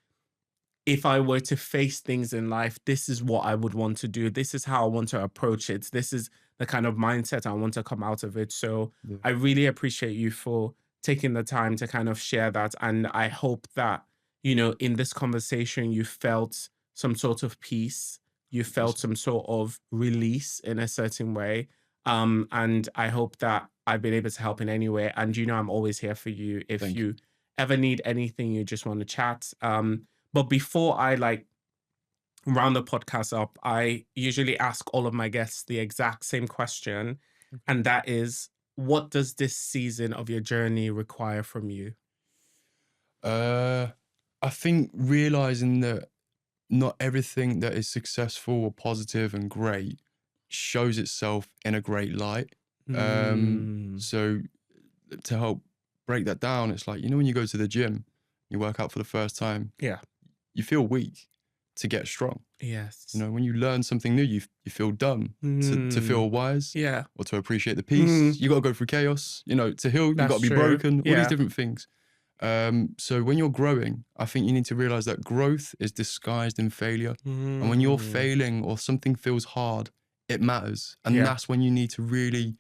if I were to face things in life, this is what I would want to do. This is how I want to approach it. This is the kind of mindset I want to come out of it. So I really appreciate you for taking the time to kind of share that. And I hope that, in this conversation, you felt some sort of peace. You felt some sort of release in a certain way. And I hope that I've been able to help in any way. And, I'm always here for you. If you ever need anything, you just want to chat. But before I round the podcast up, I usually ask all of my guests the exact same question. And that is, what does this season of your journey require from you? I think realizing that not everything that is successful or positive and great shows itself in a great light. So to help break that down, it's like, when you go to the gym, you work out for the first time. You feel weak to get strong. Yes. When you learn something new, you feel dumb to feel wise. Or to appreciate the peace. You got to go through chaos. To heal, you got to be broken. All these different things. So when you're growing, I think you need to realize that growth is disguised in failure. And when you're failing or something feels hard, it matters. And that's when you need to really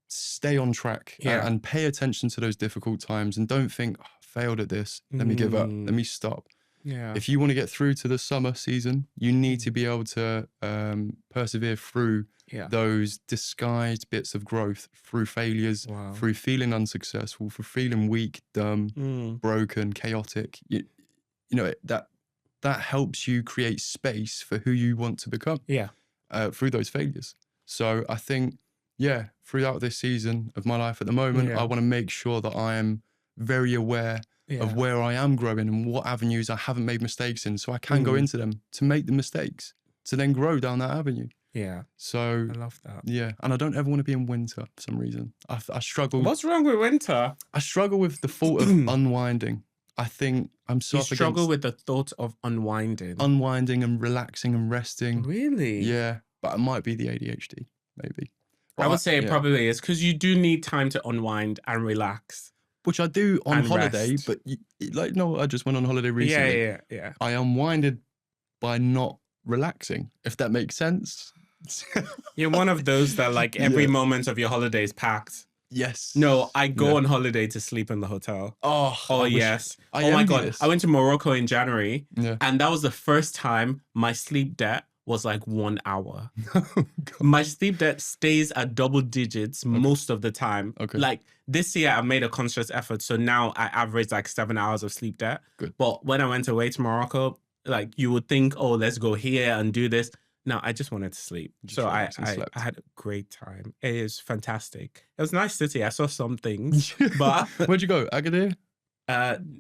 stay on track and pay attention to those difficult times, and don't think, I failed at this, let me give up, let me stop. If you want to get through to the summer season, you need to be able to persevere through those disguised bits of growth, through failures, through feeling unsuccessful, through feeling weak, dumb, broken, chaotic. That helps you create space for who you want to become through those failures. So I think, throughout this season of my life at the moment, I want to make sure that I am very aware of where I am growing and what avenues I haven't made mistakes in, so I can go into them to make the mistakes, to then grow down that avenue. Yeah. So I love that. yeah, and I don't ever want to be in winter for some reason. I struggle. What's wrong with winter? I struggle with the thought of unwinding. I think I'm so You up struggle against with the thought of unwinding. unwinding and relaxing and resting. Really? Yeah, but it might be the ADHD, maybe. But I would say it yeah. probably is, because you do need time to unwind and relax. Which I do on and holiday, rest. but like, no, I just went on holiday recently. Yeah. I unwinded by not relaxing, if that makes sense. You're one of those that like every Yeah. moment of your holiday is packed. Yes. No, I go Yeah. on holiday to sleep in the hotel. Oh, Oh, I wish- yes. I Oh my envy God. this. I went to Morocco in January, Yeah. and that was the first time my sleep debt was like 1 hour. Oh, God. My sleep debt stays at double digits most of the time. Okay. Like this year, I made a conscious effort. So now I average like 7 hours of sleep debt. Good. But when I went away to Morocco, like you would think, oh, let's go here and do this. No, I just wanted to sleep. Just So I relaxed and slept. had a great time. It is fantastic. It was a nice city. I saw some things, but Where'd you go? Agadir?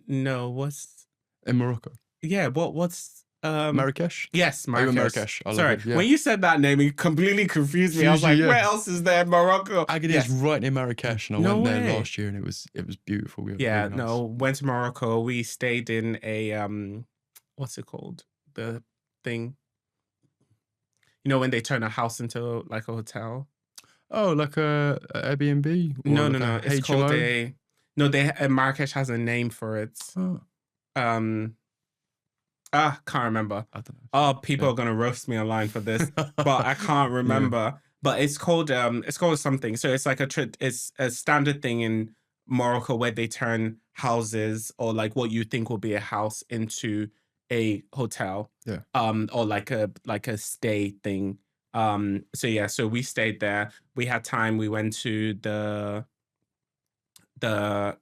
no, what's In Morocco. yeah, what's Marrakesh? yes, Oh, you were Marrakesh. Marrakesh. I love Sorry, it, yeah. when you said that name, it completely confused me. I was like, Yeah. where else is there? Morocco. Agadir Yes. is right near Marrakesh, and I No went there way. last year, and it was beautiful. Yeah, really nice. no, went to Morocco. We stayed in a what's it called? The thing. You know when they turn a house into like a hotel? Oh, like a Airbnb? Or No, like no. a It's called HMO? Marrakesh has a name for it. Oh, Can't remember. I don't know. Oh, people are gonna roast me online for this, but I can't remember. But it's called something. So it's like it's a standard thing in Morocco where they turn houses or like what you think will be a house into a hotel. Yeah. Or like a stay thing. So we stayed there. We had time. We went to the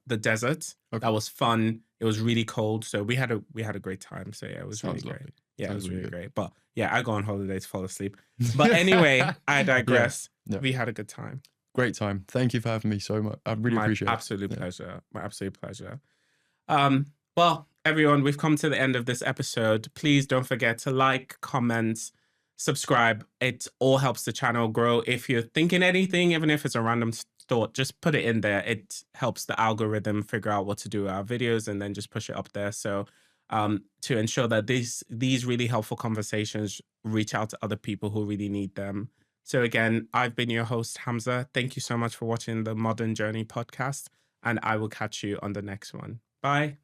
desert. Okay. That was fun. It was really cold, so we had a great time. So yeah, it was Sounds really great. lovely. Yeah, Sounds it was really really good. great. But yeah, I go on holiday to fall asleep. But anyway, I digress. Yeah. We had a good time. Great time. Thank you for having me so much. I really appreciate it. My absolute pleasure. My absolute pleasure. Well, everyone, we've come to the end of this episode. Please don't forget to like, comment, subscribe. It all helps the channel grow. If you're thinking anything, even if it's a random thought, just put it in there. It helps the algorithm figure out what to do with our videos and then just push it up there. So to ensure that these really helpful conversations reach out to other people who really need them. So again, I've been your host, Hamza. Thank you so much for watching the Modern Journey podcast, and I will catch you on the next one. Bye.